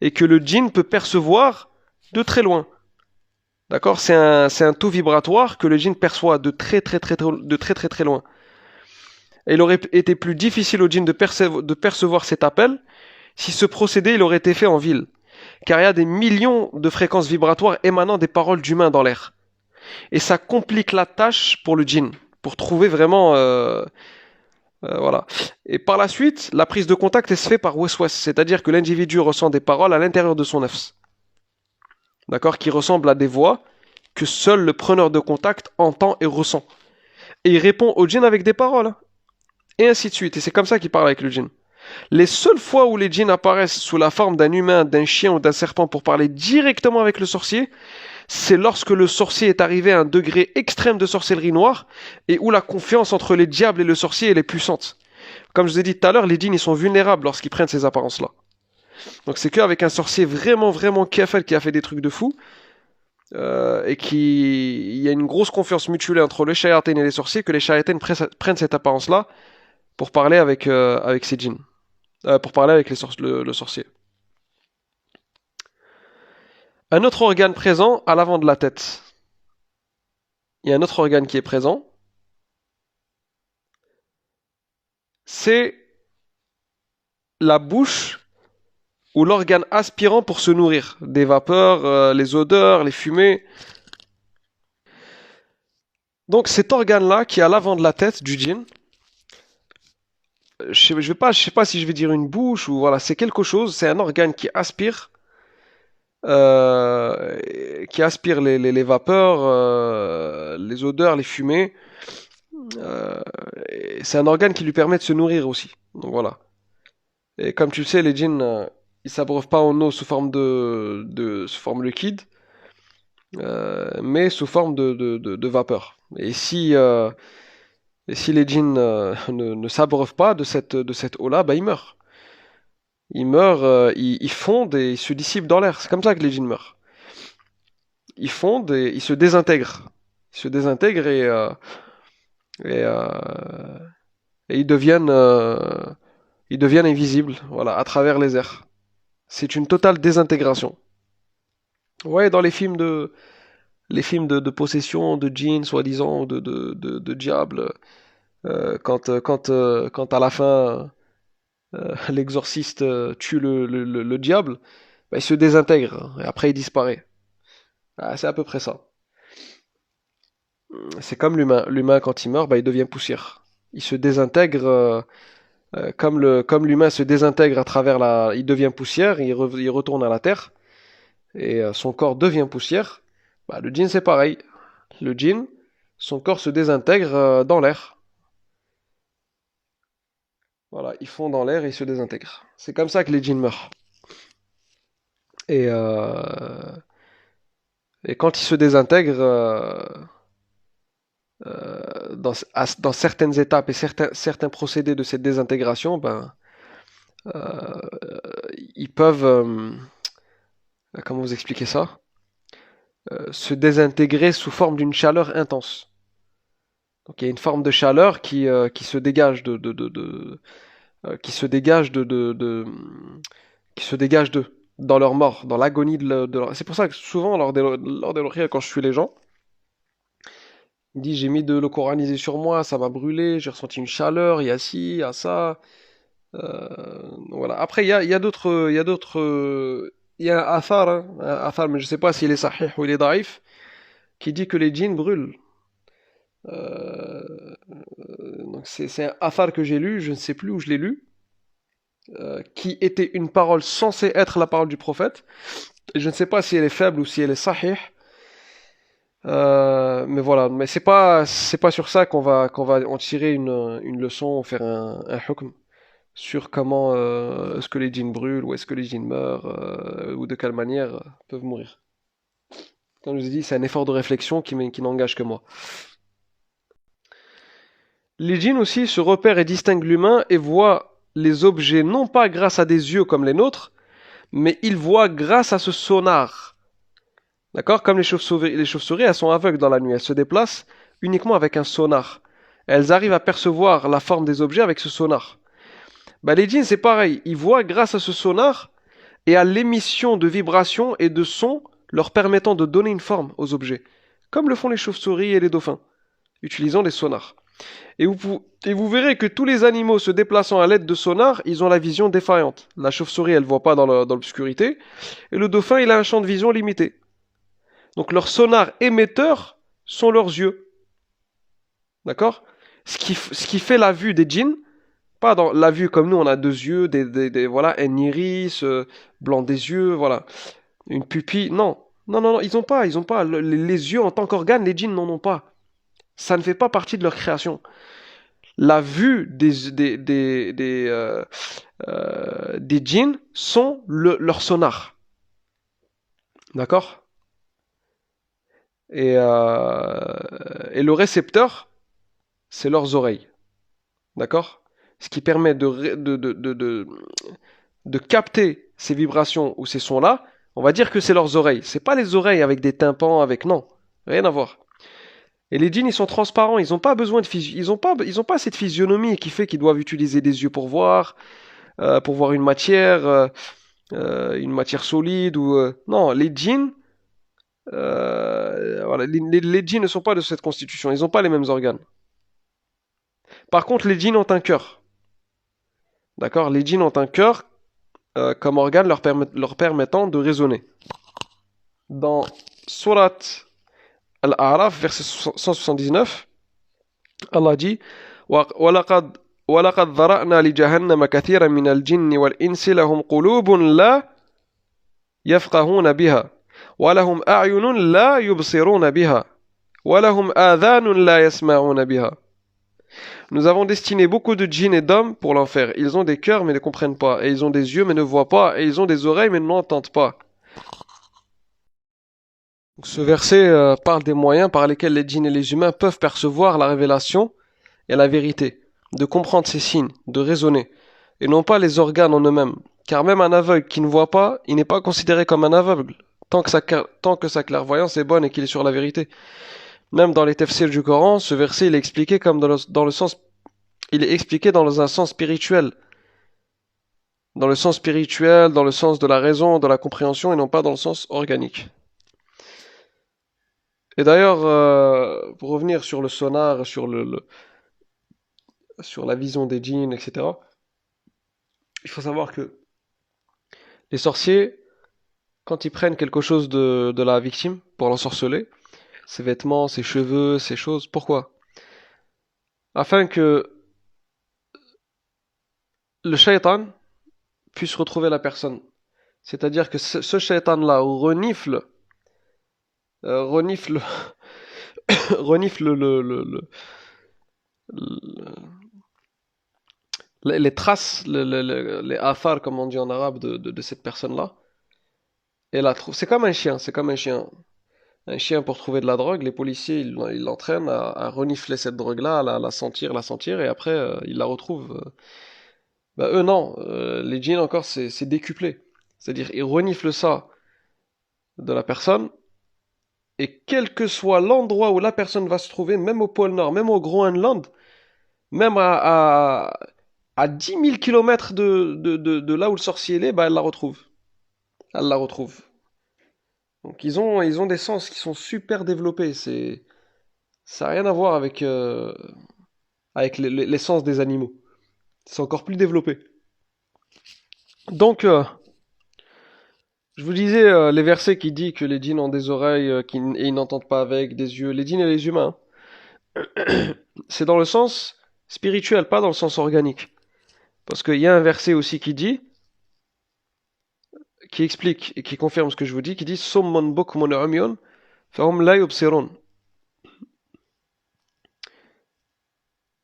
et que le djinn peut percevoir de très loin. D'accord? C'est un taux vibratoire que le djinn perçoit de très loin. Et il aurait été plus difficile au djinn de percevoir cet appel si ce procédé il aurait été fait en ville, car il y a des millions de fréquences vibratoires émanant des paroles d'humains dans l'air. Et ça complique la tâche pour le djinn, pour trouver vraiment... voilà. Et par la suite, la prise de contact elle se fait par waswas, c'est-à-dire que l'individu ressent des paroles à l'intérieur de son nefs. D'accord? Qui ressemblent à des voix que seul le preneur de contact entend et ressent. Et il répond au djinn avec des paroles. Et ainsi de suite. Et c'est comme ça qu'il parle avec le djinn. Les seules fois où les djinns apparaissent sous la forme d'un humain, d'un chien ou d'un serpent pour parler directement avec le sorcier, c'est lorsque le sorcier est arrivé à un degré extrême de sorcellerie noire et où la confiance entre les diables et le sorcier elle est puissante. Comme je vous ai dit tout à l'heure, les djinns ils sont vulnérables lorsqu'ils prennent ces apparences-là. Donc c'est qu'avec un sorcier vraiment qui a fait des trucs de fou et il y a une grosse confiance mutuelle entre les shayatin et les sorciers que les shayatin prennent cette apparence-là pour parler avec ces djinns. Pour parler avec le sorcier. Un autre organe présent à l'avant de la tête. Il y a un autre organe qui est présent. C'est la bouche ou l'organe aspirant pour se nourrir des vapeurs, les odeurs, les fumées. Donc cet organe-là qui est à l'avant de la tête du djinn, je sais pas si je vais dire une bouche ou voilà, c'est quelque chose, c'est un organe qui aspire les vapeurs, les odeurs, les fumées. et c'est un organe qui lui permet de se nourrir aussi. Donc voilà. Et comme tu le sais, les djinns, ils s'abreuvent pas en eau sous forme sous forme liquide, mais sous forme de vapeur. Et si les djinns ne s'abreuvent pas de cette eau-là, bah ils meurent. Ils meurent, ils fondent et ils se dissipent dans l'air. C'est comme ça que les djinns meurent. Ils fondent et ils se désintègrent. Ils se désintègrent et, euh, et ils deviennent invisibles, voilà, à travers les airs. C'est une totale désintégration. Ouais, dans les films de possession, de djinns, soi-disant, de diables, quand à la fin l'exorciste tue le diable, bah, il se désintègre et après il disparaît. Ah, c'est à peu près ça. C'est comme l'humain. L'humain, quand il meurt, bah, il devient poussière. Il se désintègre comme l'humain se désintègre à travers il devient poussière, il retourne à la terre et son corps devient poussière. Bah, le djinn, c'est pareil. Le djinn, son corps se désintègre dans l'air. Voilà, ils font dans l'air et ils se désintègrent. C'est comme ça que les djinns meurent. Et, euh, et quand ils se désintègrent dans certaines étapes et certains procédés de cette désintégration, ben, euh, ils peuvent, comment vous expliquer ça? Se désintégrer sous forme d'une chaleur intense. Donc il y a une forme de chaleur qui se dégage qui se dégage qui se dégage d'eux dans leur mort, dans l'agonie C'est pour ça que souvent lors des ruqya, quand je suis les gens, ils me disent j'ai mis de l'eau coranisée sur moi, ça m'a brûlé, j'ai ressenti une chaleur, il y a ci, il y a ça. Voilà. Après il y a un athar, mais je sais pas s'il est sahih ou il est daif, qui dit que les djinns brûlent. Donc c'est un athar que j'ai lu, je ne sais plus où je l'ai lu, qui était une parole censée être la parole du prophète. Et je ne sais pas si elle est faible ou si elle est sahih. Mais voilà, mais c'est pas sur ça qu'on va en tirer une leçon, faire un hukm sur comment est-ce que les djinns brûlent ou est-ce que les djinns meurent ou de quelle manière peuvent mourir. Comme je vous ai dit, c'est un effort de réflexion qui n'engage que moi. Les djinns aussi se repèrent et distinguent l'humain et voient les objets non pas grâce à des yeux comme les nôtres, mais ils voient grâce à ce sonar. D'accord? Comme les chauves-souris, elles sont aveugles dans la nuit. Elles se déplacent uniquement avec un sonar. Elles arrivent à percevoir la forme des objets avec ce sonar. Bah, les djinns, c'est pareil. Ils voient grâce à ce sonar et à l'émission de vibrations et de sons leur permettant de donner une forme aux objets. Comme le font les chauves-souris et les dauphins, utilisant des sonars. Et vous verrez que tous les animaux se déplaçant à l'aide de sonars, ils ont la vision défaillante. La chauve-souris, elle ne voit pas dans l'obscurité. Et le dauphin, il a un champ de vision limité. Donc leurs sonars émetteurs sont leurs yeux. D'accord? Ce qui fait la vue des djinns, pas dans la vue comme nous, on a deux yeux, voilà, un iris, blanc des yeux, voilà, une pupille. Non, non, non, non, ils ont pas. Les yeux en tant qu'organe, les djinns n'en ont pas. Ça ne fait pas partie de leur création. La vue des djinns sont leur sonar. D'accord? Et le récepteur, c'est leurs oreilles. D'accord? Ce qui permet de capter ces vibrations ou ces sons-là, on va dire que c'est leurs oreilles. C'est pas les oreilles avec des tympans, non, rien à voir. Et les djinns, ils sont transparents, ils n'ont pas besoin ils ont pas cette physionomie qui fait qu'ils doivent utiliser des yeux pour voir une matière solide non, les djinns, voilà, les djinns ne sont pas de cette constitution, ils n'ont pas les mêmes organes. Par contre, les djinns ont un cœur. D'accord? Les djinns ont un cœur comme organe leur permettant de raisonner. Dans Surat Al-A'raf, verset 179, Allah dit وَلَقَدْ وَلَقَدْ ذَرَأْنَا لِجَهَنَّمَ كَثِيرًا مِنَ الْجِنِّ وَالْإِنسِ لَهُمْ قُلُوبٌ لَا يَفْقَهُونَ بِهَا وَلَهُمْ أَعْيُنٌ لَا يُبْصِرُونَ بِهَا وَلَهُمْ آذَانٌ لَا يَسْمَعُونَ بِهَا Nous avons destiné beaucoup de djinns et d'hommes pour l'enfer. Ils ont des cœurs mais ne comprennent pas, et ils ont des yeux mais ne voient pas, et ils ont des oreilles mais n'entendent pas. Donc, ce verset parle des moyens par lesquels les djinns et les humains peuvent percevoir la révélation et la vérité, de comprendre ces signes, de raisonner, et non pas les organes en eux-mêmes. Car même un aveugle qui ne voit pas, il n'est pas considéré comme un aveugle, tant que sa clairvoyance est bonne et qu'il est sur la vérité. Même dans les tafsirs du Coran, ce verset il est expliqué comme dans le sens, il est expliqué dans un sens spirituel, dans le sens spirituel, dans le sens de la raison, de la compréhension, et non pas dans le sens organique. Et d'ailleurs, pour revenir sur le sonar, sur la vision des djinns, etc., il faut savoir que les sorciers, quand ils prennent quelque chose de la victime pour l'ensorceler, ses vêtements, ses cheveux, ses choses, pourquoi? Afin que le shaitan puisse retrouver la personne. C'est-à-dire que ce shaitan-là renifle, renifle les traces, les athars, comme on dit en arabe, de cette personne-là, et la trouve. C'est comme un chien, c'est comme un chien. Un chien pour trouver de la drogue, les policiers ils l'entraînent à renifler cette drogue-là, à la sentir, et après ils la retrouvent. Bah, eux non, les djinns encore c'est décuplé. C'est-à-dire ils reniflent ça de la personne, et quel que soit l'endroit où la personne va se trouver, même au pôle Nord, même au Groenland, même à 10 000 kilomètres de là où le sorcier est, bah, elle la retrouve. Elle la retrouve. Donc ils ont des sens qui sont super développés. Ça n'a rien à voir avec les sens des animaux. C'est encore plus développé. Donc, je vous disais les versets qui disent que les djinns ont des oreilles et ils n'entendent pas avec, des yeux, les djinns et les humains. C'est dans le sens spirituel, pas dans le sens organique. Parce qu'il y a un verset aussi qui explique et qui confirme ce que je vous dis, qui dit Summun bukmun umyun fahum la yubsirun.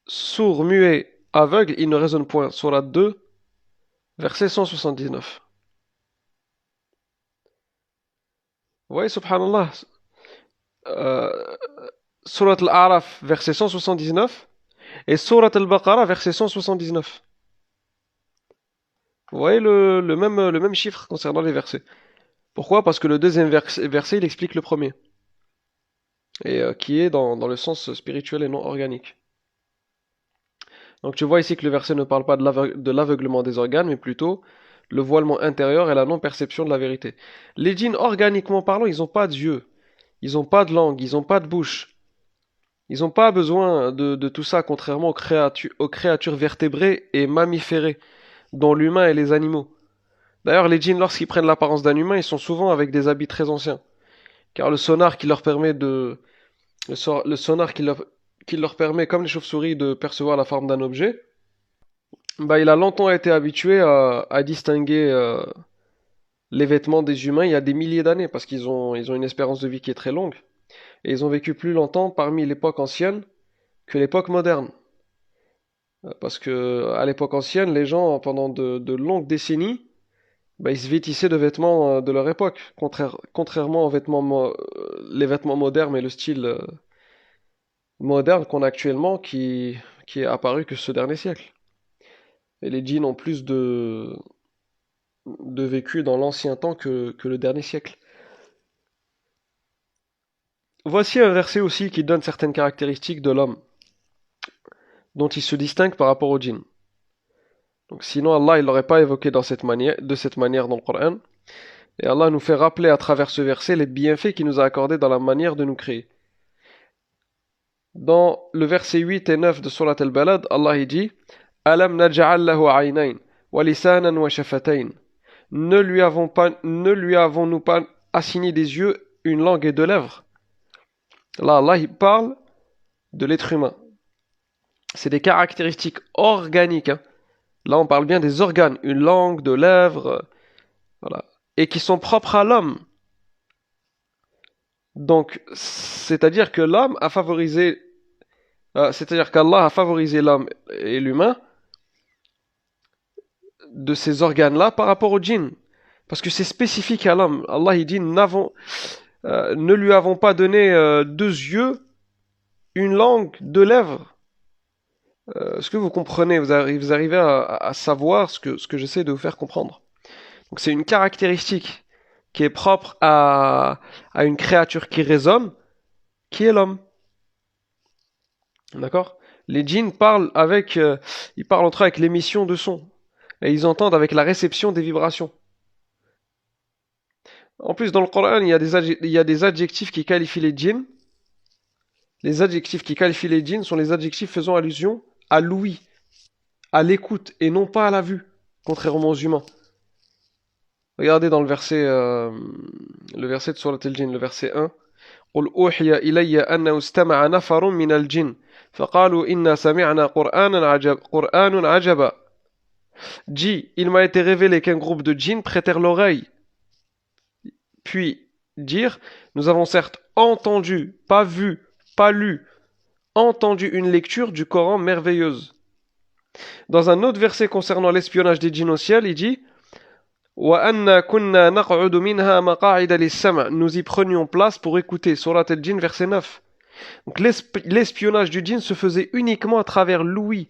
Sourd, muet, aveugle, il ne raisonne point. Sourate 2, verset 179. Vous voyez, subhanallah, euh, Surat al-A'raf, verset 179, et Surat al-Baqarah, verset 179. Vous voyez le même chiffre concernant les versets. Pourquoi? Parce que le deuxième verset, il explique le premier, et qui est dans le sens spirituel et non organique. Donc tu vois ici que le verset ne parle pas de l'aveuglement des organes, mais plutôt le voilement intérieur et la non-perception de la vérité. Les djinns, organiquement parlant, ils n'ont pas d'yeux, ils n'ont pas de langue, ils n'ont pas de bouche. Ils n'ont pas besoin de tout ça, contrairement aux créatures vertébrées et mammiférées, dont l'humain et les animaux. D'ailleurs, les djinns, lorsqu'ils prennent l'apparence d'un humain, ils sont souvent avec des habits très anciens. Car le sonar qui leur permet le sonar qui leur permet, comme les chauves-souris, de percevoir la forme d'un objet, bah, il a longtemps été habitué à distinguer les vêtements des humains il y a des milliers d'années, parce ils ont une espérance de vie qui est très longue. Et ils ont vécu plus longtemps parmi l'époque ancienne que l'époque moderne. Parce que à l'époque ancienne, les gens, pendant de longues décennies, bah, ils se vêtissaient de vêtements de leur époque, contrairement aux les vêtements modernes et le style moderne qu'on a actuellement qui est apparu que ce dernier siècle. Et les djinns ont plus de vécu dans l'ancien temps que le dernier siècle. Voici un verset aussi qui donne certaines caractéristiques de l'homme, dont il se distingue par rapport aux djinns. Donc sinon Allah il l'aurait pas évoqué de cette manière dans le Coran. Et Allah nous fait rappeler à travers ce verset les bienfaits qu'il nous a accordés dans la manière de nous créer. Dans le verset 8 et 9 de Surat al-Balad, Allah il dit Alam naj'al lahu aynayn wa lisanan wa shafatayn. Ne lui avons-nous pas assigné des yeux, une langue et deux lèvres? Là, Allah il parle de l'être humain. C'est des caractéristiques organiques, hein. Là, on parle bien des organes, une langue, deux lèvres, voilà, et qui sont propres à l'homme. Donc, c'est-à-dire que l'homme a favorisé C'est-à-dire qu'Allah a favorisé l'homme et l'humain de ces organes-là par rapport au djinn. Parce que c'est spécifique à l'homme. Allah il dit ne lui avons pas donné 2 yeux, une langue, 2 lèvres. Est-ce que vous comprenez, vous arrivez à savoir ce que j'essaie de vous faire comprendre. Donc c'est une caractéristique qui est propre à une créature qui raisonne, qui est l'homme. D'accord? Les djinns ils parlent entre eux avec l'émission de son. Et ils entendent avec la réception des vibrations. En plus, dans le Coran, il y a des adjectifs qui qualifient les djinns. Les adjectifs qui qualifient les djinns sont les adjectifs faisant allusion à l'ouïe, à l'écoute, et non pas à la vue, contrairement aux humains. Regardez dans le verset de Surat al-Jinn, le verset 1. قل أوحي إلي أنه استمع نفر من الجن فقالوا إنا سمعنا قرآن عجبا. Dit, il m'a été révélé qu'un groupe de djinns prêtèrent l'oreille. Puis dire, nous avons certes entendu, pas vu, pas lu, entendu une lecture du Coran merveilleuse. Dans un autre verset concernant l'espionnage des djinns au ciel, il dit وَأَنَّا كُنَّا نَقْعُدُ مِنْهَا مَقَاعِدَ لِلسَّمْعِ. Nous y prenions place pour écouter. Surat al-Jinn, verset 9. Donc l'espionnage du djinn se faisait uniquement à travers l'ouïe,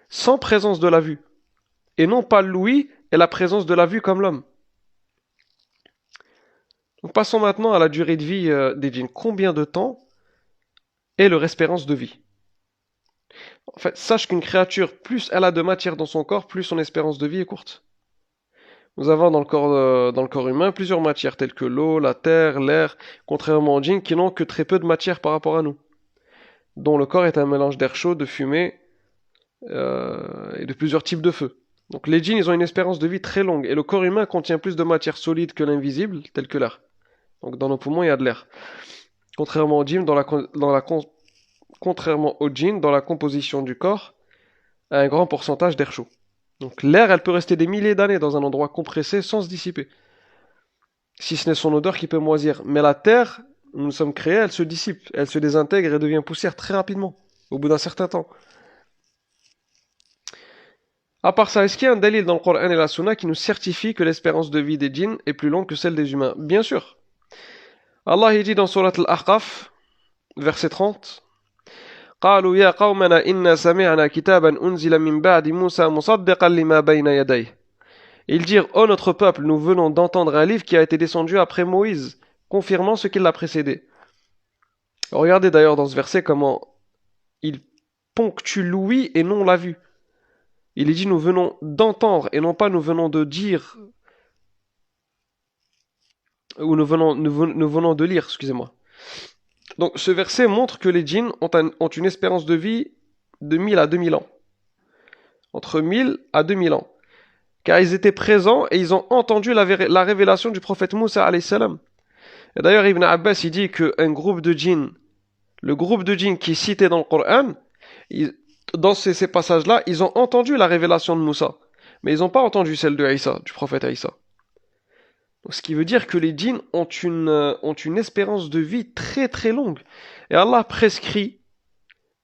sans présence de la vue. Et non pas l'ouïe et la présence de la vue comme l'homme. Donc passons maintenant à la durée de vie des djinns. Combien de temps est leur espérance de vie? En fait, sache qu'une créature, plus elle a de matière dans son corps, plus son espérance de vie est courte. Nous avons dans le corps humain plusieurs matières telles que l'eau, la terre, l'air, contrairement aux djinns qui n'ont que très peu de matière par rapport à nous, dont le corps est un mélange d'air chaud, de fumée et de plusieurs types de feux. Donc les djinns ils ont une espérance de vie très longue et le corps humain contient plus de matière solide que l'invisible, telle que l'air. Donc dans nos poumons il y a de l'air. Contrairement aux djinns, dans la composition du corps, a un grand pourcentage d'air chaud. Donc l'air, elle peut rester des milliers d'années dans un endroit compressé sans se dissiper. Si ce n'est son odeur qui peut moisir. Mais la terre, où nous sommes créés, elle se dissipe, elle se désintègre et devient poussière très rapidement, au bout d'un certain temps. À part ça, est-ce qu'il y a un dalil dans le Coran et la Sunna qui nous certifie que l'espérance de vie des djinns est plus longue que celle des humains? Bien sûr. Allah il dit dans Surat Al-Ahqaf, verset 30, قالوا يا قومنا إنا سمعنا كتابا أنزل من بعد موسى مصدقا لما بين يديه. Ils dirent, ô notre peuple, nous venons d'entendre un livre qui a été descendu après Moïse, confirmant ce qui l'a précédé. Regardez d'ailleurs dans ce verset comment il ponctue l'ouïe et non la vue. Il est dit, nous venons d'entendre et non pas nous venons de dire, ou nous venons de lire, excusez-moi. Donc ce verset montre que les djinns ont une espérance de vie de 1000 à 2000 ans. Entre 1000 à 2000 ans. Car ils étaient présents et ils ont entendu la révélation du prophète Moussa alayhi salam. Et d'ailleurs Ibn Abbas il dit qu'un groupe de djinns, le groupe de djinns qui est cité dans le Coran, dans ces passages-là, ils ont entendu la révélation de Moussa. Mais ils n'ont pas entendu celle de Isa, du prophète Isa. Donc, ce qui veut dire que les djinns ont une espérance de vie très très longue. Et Allah prescrit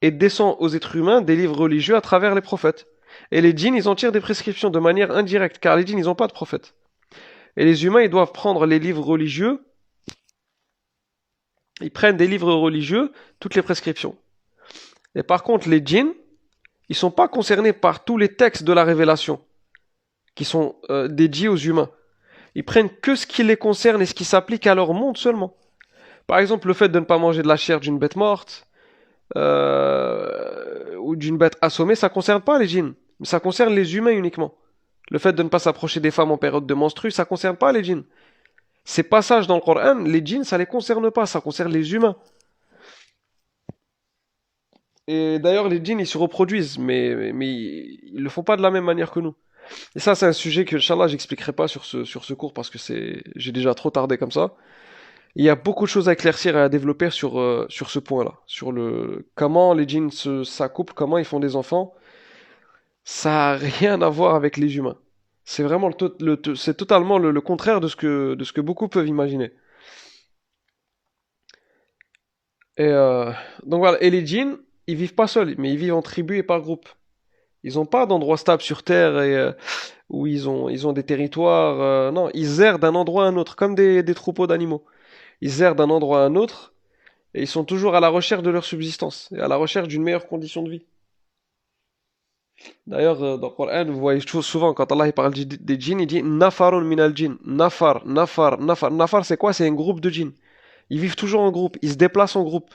et descend aux êtres humains des livres religieux à travers les prophètes. Et les djinns, ils en tirent des prescriptions de manière indirecte, car les djinns, ils n'ont pas de prophètes. Et les humains, ils doivent prendre les livres religieux, ils prennent des livres religieux, toutes les prescriptions. Et par contre, les djinns, ils ne sont pas concernés par tous les textes de la révélation, qui sont dédiés aux humains. Ils prennent que ce qui les concerne et ce qui s'applique à leur monde seulement. Par exemple, le fait de ne pas manger de la chair d'une bête morte, ou d'une bête assommée, ça ne concerne pas les djinns, mais ça concerne les humains uniquement. Le fait de ne pas s'approcher des femmes en période de menstru, ça ne concerne pas les djinns. Ces passages dans le Coran, les djinns, ça ne les concerne pas, ça concerne les humains. Et d'ailleurs, les djinns, ils se reproduisent, mais ils ne le font pas de la même manière que nous. Et ça, c'est un sujet que, Inch'Allah, j'expliquerai pas sur ce cours parce que j'ai déjà trop tardé comme ça. Il y a beaucoup de choses à éclaircir et à développer sur ce point-là. Sur comment les djinns s'accouplent, comment ils font des enfants. Ça n'a rien à voir avec les humains. C'est vraiment c'est totalement le contraire de ce que beaucoup peuvent imaginer. Et donc voilà. Et les djinns, ils vivent pas seuls, mais ils vivent en tribu et par groupe. Ils n'ont pas d'endroit stable sur Terre et où ils ont des territoires. Non, ils errent d'un endroit à un autre, comme des troupeaux d'animaux. Ils errent d'un endroit à un autre et ils sont toujours à la recherche de leur subsistance et à la recherche d'une meilleure condition de vie. D'ailleurs, dans le Coran, vous voyez souvent quand Allah il parle des djinns, il dit Nafarun min al-jinn. Nafar, nafar, nafar. Nafar, c'est quoi? C'est un groupe de djinns. Ils vivent toujours en groupe, ils se déplacent en groupe.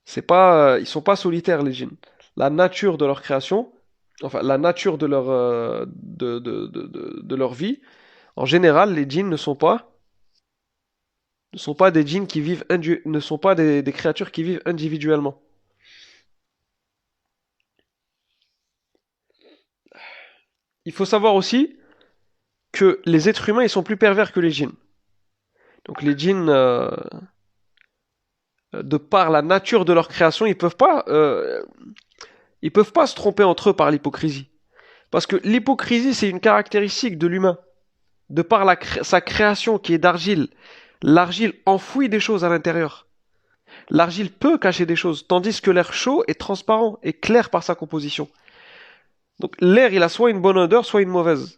C'est pas, ils sont pas solitaires les djinns. La nature de leur création, enfin la nature de leur de leur vie, en général, les djinns ne sont pas des djinns qui vivent ne sont pas des créatures qui vivent individuellement. Il faut savoir aussi que les êtres humains ils sont plus pervers que les djinns. Donc les djinns, de par la nature de leur création, ils peuvent pas se tromper entre eux par l'hypocrisie. Parce que l'hypocrisie, c'est une caractéristique de l'humain. De par sa création qui est d'argile, l'argile enfouit des choses à l'intérieur. L'argile peut cacher des choses, tandis que l'air chaud est transparent et clair par sa composition. Donc l'air, il a soit une bonne odeur, soit une mauvaise.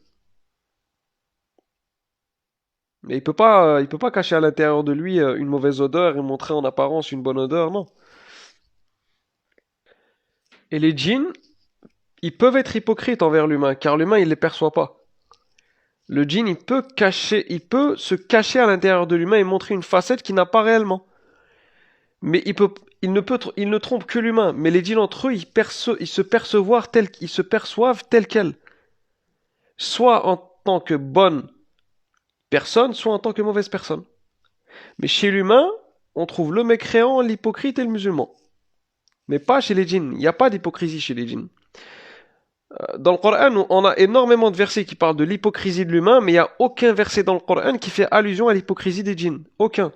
Mais il peut pas cacher à l'intérieur de lui une mauvaise odeur et montrer en apparence une bonne odeur, non. Et les djinns, ils peuvent être hypocrites envers l'humain, car l'humain, il les perçoit pas. Le djinn, il peut se cacher à l'intérieur de l'humain et montrer une facette qu'il n'a pas réellement. Mais il ne trompe que l'humain. Mais les djinns entre eux, ils se perçoivent tels quels. Soit en tant que bonne personne, soit en tant que mauvaise personne. Mais chez l'humain, on trouve le mécréant, l'hypocrite et le musulman. Mais pas chez les djinns. Il n'y a pas d'hypocrisie chez les djinns. Dans le Coran, on a énormément de versets qui parlent de l'hypocrisie de l'humain, mais il n'y a aucun verset dans le Coran qui fait allusion à l'hypocrisie des djinns. Aucun.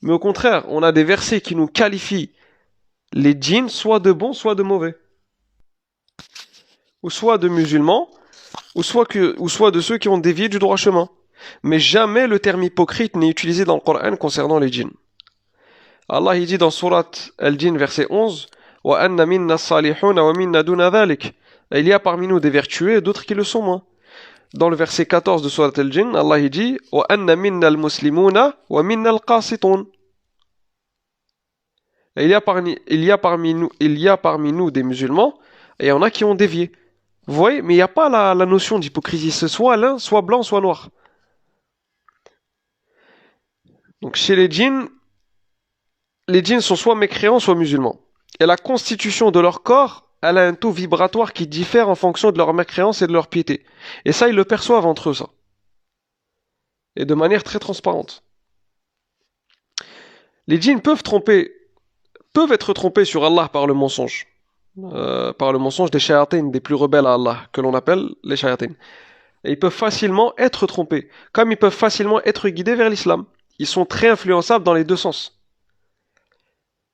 Mais au contraire, on a des versets qui nous qualifient les djinns soit de bons, soit de mauvais. Ou soit de musulmans, ou soit de ceux qui ont dévié du droit chemin. Mais jamais le terme hypocrite n'est utilisé dans le Coran concernant les djinns. Allah il dit dans Surat Al-Jinn verset 11 وَأَنَّ مِنَّا الصَّالِحُونَ وَمِنَّا دُونَ ذَلِكَ. Il y a parmi nous des vertueux et d'autres qui le sont moins. Dans le verset 14 de Surat Al-Jinn, Allah il dit وَأَنَّ مِنَّا الْمُسْلِمُونَ وَمِنَّا الْقَاسِطُونَ. Il y a parmi nous des musulmans et il y en a qui ont dévié. Vous voyez, mais il n'y a pas la notion d'hypocrisie. C'est soit l'un, soit blanc, soit noir. Donc chez les djinns sont soit mécréants, soit musulmans. Et la constitution de leur corps, elle a un taux vibratoire qui diffère en fonction de leur mécréance et de leur piété. Et ça, ils le perçoivent entre eux, ça. Et de manière très transparente. Les djinns peuvent être trompés sur Allah par le mensonge. Par le mensonge des shayatines, des plus rebelles à Allah, que l'on appelle les shayatines. Et ils peuvent facilement être trompés, comme ils peuvent facilement être guidés vers l'islam. Ils sont très influençables dans les deux sens.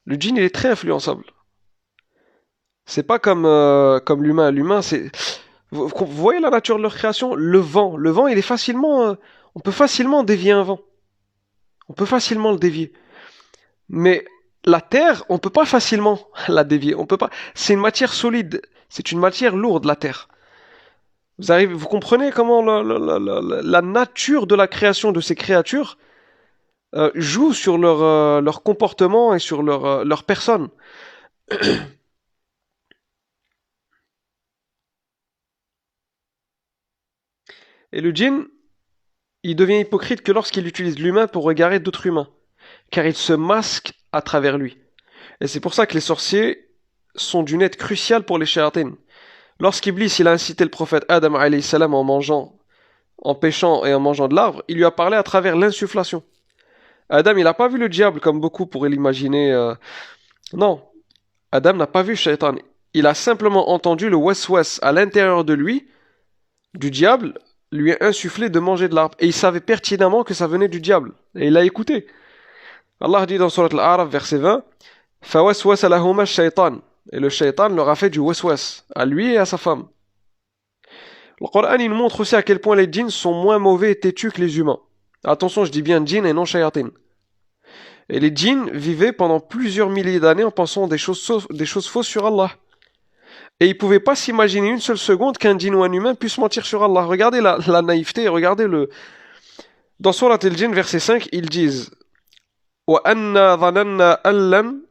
Le djinn, il est très influençable. C'est pas comme l'humain. L'humain, c'est... Vous voyez la nature de leur création? Le vent. Le vent, il est facilement... on peut facilement dévier un vent. On peut facilement le dévier. Mais la terre, on peut pas facilement la dévier. On peut pas. C'est une matière solide. C'est une matière lourde, la terre. Vous comprenez comment la nature de la création de ces créatures joue sur leur comportement et sur leur personne. Et le djinn, il devient hypocrite que lorsqu'il utilise l'humain pour regarder d'autres humains, car il se masque à travers lui. Et c'est pour ça que les sorciers sont d'une aide cruciale pour les shayatines. Lorsqu'Iblis il a incité le prophète Adam alayhi salam en mangeant, en pêchant et en mangeant de l'arbre, il lui a parlé à travers l'insufflation. Adam, il n'a pas vu le diable comme beaucoup pourraient l'imaginer. Non, Adam n'a pas vu Shaitan. Il a simplement entendu le waswas à l'intérieur de lui, du diable, lui insuffler de manger de l'arbre. Et il savait pertinemment que ça venait du diable. Et il a écouté. Allah dit dans Surat Al-A'raf, verset 20, فَوَسْوَسَ لَهُمَا الشَّيْطَانِ. Et le shaitan leur a fait du waswas, à lui et à sa femme. Le Coran il nous montre aussi à quel point les djinns sont moins mauvais et têtus que les humains. Attention, je dis bien djinns et non shayatin. Et les djinns vivaient pendant plusieurs milliers d'années en pensant des choses fausses sur Allah. Et ils ne pouvaient pas s'imaginer une seule seconde qu'un djinn ou un humain puisse mentir sur Allah. Regardez la naïveté, regardez le... Dans Surat al-Jinn, verset 5, ils disent وَأَنَّا ظَنَنَّا أَن لَّن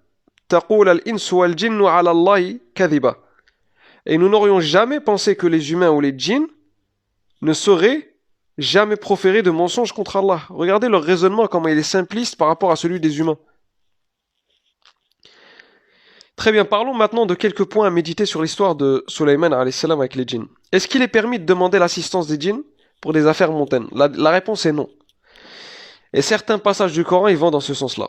تَقُولَ الْإِنسُ وَالْجِنُّ عَلَى اللَّهِ كَذِبًا. Et nous n'aurions jamais pensé que les humains ou les djinns ne sauraient jamais proférer de mensonges contre Allah. Regardez leur raisonnement, comment il est simpliste par rapport à celui des humains. Très bien, parlons maintenant de quelques points à méditer sur l'histoire de Sulayman alayhi salam avec les djinns. Est-ce qu'il est permis de demander l'assistance des djinns pour des affaires mondaines? La réponse est non. Et certains passages du Coran, ils vont dans ce sens-là.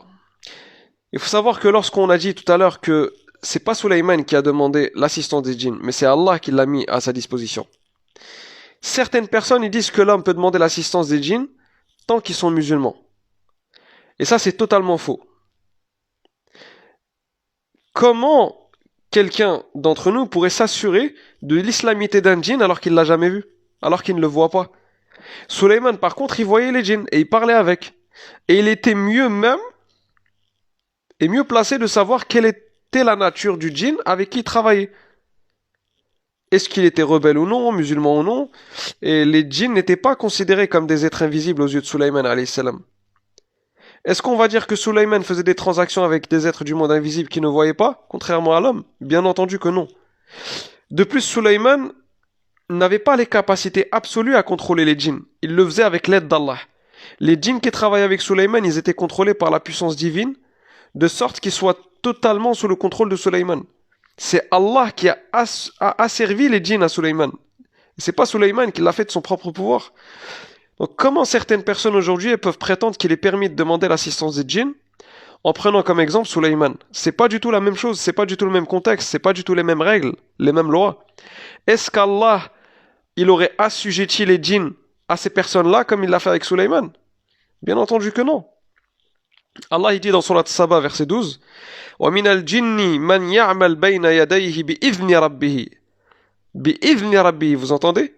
Il faut savoir que lorsqu'on a dit tout à l'heure que c'est pas Sulayman qui a demandé l'assistance des djinns, mais c'est Allah qui l'a mis à sa disposition. Certaines personnes, ils disent que l'homme peut demander l'assistance des djinns tant qu'ils sont musulmans. Et ça, c'est totalement faux. Comment quelqu'un d'entre nous pourrait s'assurer de l'islamité d'un djinn alors qu'il ne l'a jamais vu, alors qu'il ne le voit pas? Sulayman, par contre, il voyait les djinns et il parlait avec. Et il était mieux même et mieux placé de savoir quelle était la nature du djinn avec qui il travaillait. Est-ce qu'il était rebelle ou non, musulman ou non? Et les djinns n'étaient pas considérés comme des êtres invisibles aux yeux de Sulayman alayhi salam. Est-ce qu'on va dire que Sulayman faisait des transactions avec des êtres du monde invisible qui ne voyaient pas, contrairement à l'homme? Bien entendu que non. De plus, Sulayman n'avait pas les capacités absolues à contrôler les djinns. Il le faisait avec l'aide d'Allah. Les djinns qui travaillaient avec Sulayman, ils étaient contrôlés par la puissance divine, de sorte qu'ils soient totalement sous le contrôle de Sulayman. C'est Allah qui a asservi les djinns à Sulayman. C'est pas Sulayman qui l'a fait de son propre pouvoir. Donc comment certaines personnes aujourd'hui peuvent prétendre qu'il est permis de demander l'assistance des djinns en prenant comme exemple Sulayman? C'est pas du tout la même chose, c'est pas du tout le même contexte, c'est pas du tout les mêmes règles, les mêmes lois. Est-ce qu'Allah, il aurait assujetti les djinns à ces personnes-là comme il l'a fait avec Sulayman? Bien entendu que non. Allah il dit dans Surat Saba, verset 12, وَمِنَ الْجِنِّ مَنْ يَعْمَلْ بَيْنَ يَدَيْهِ بِإِذْنِ رَبِّهِ. بِإِذْنِ رَبِّهِ, vous entendez?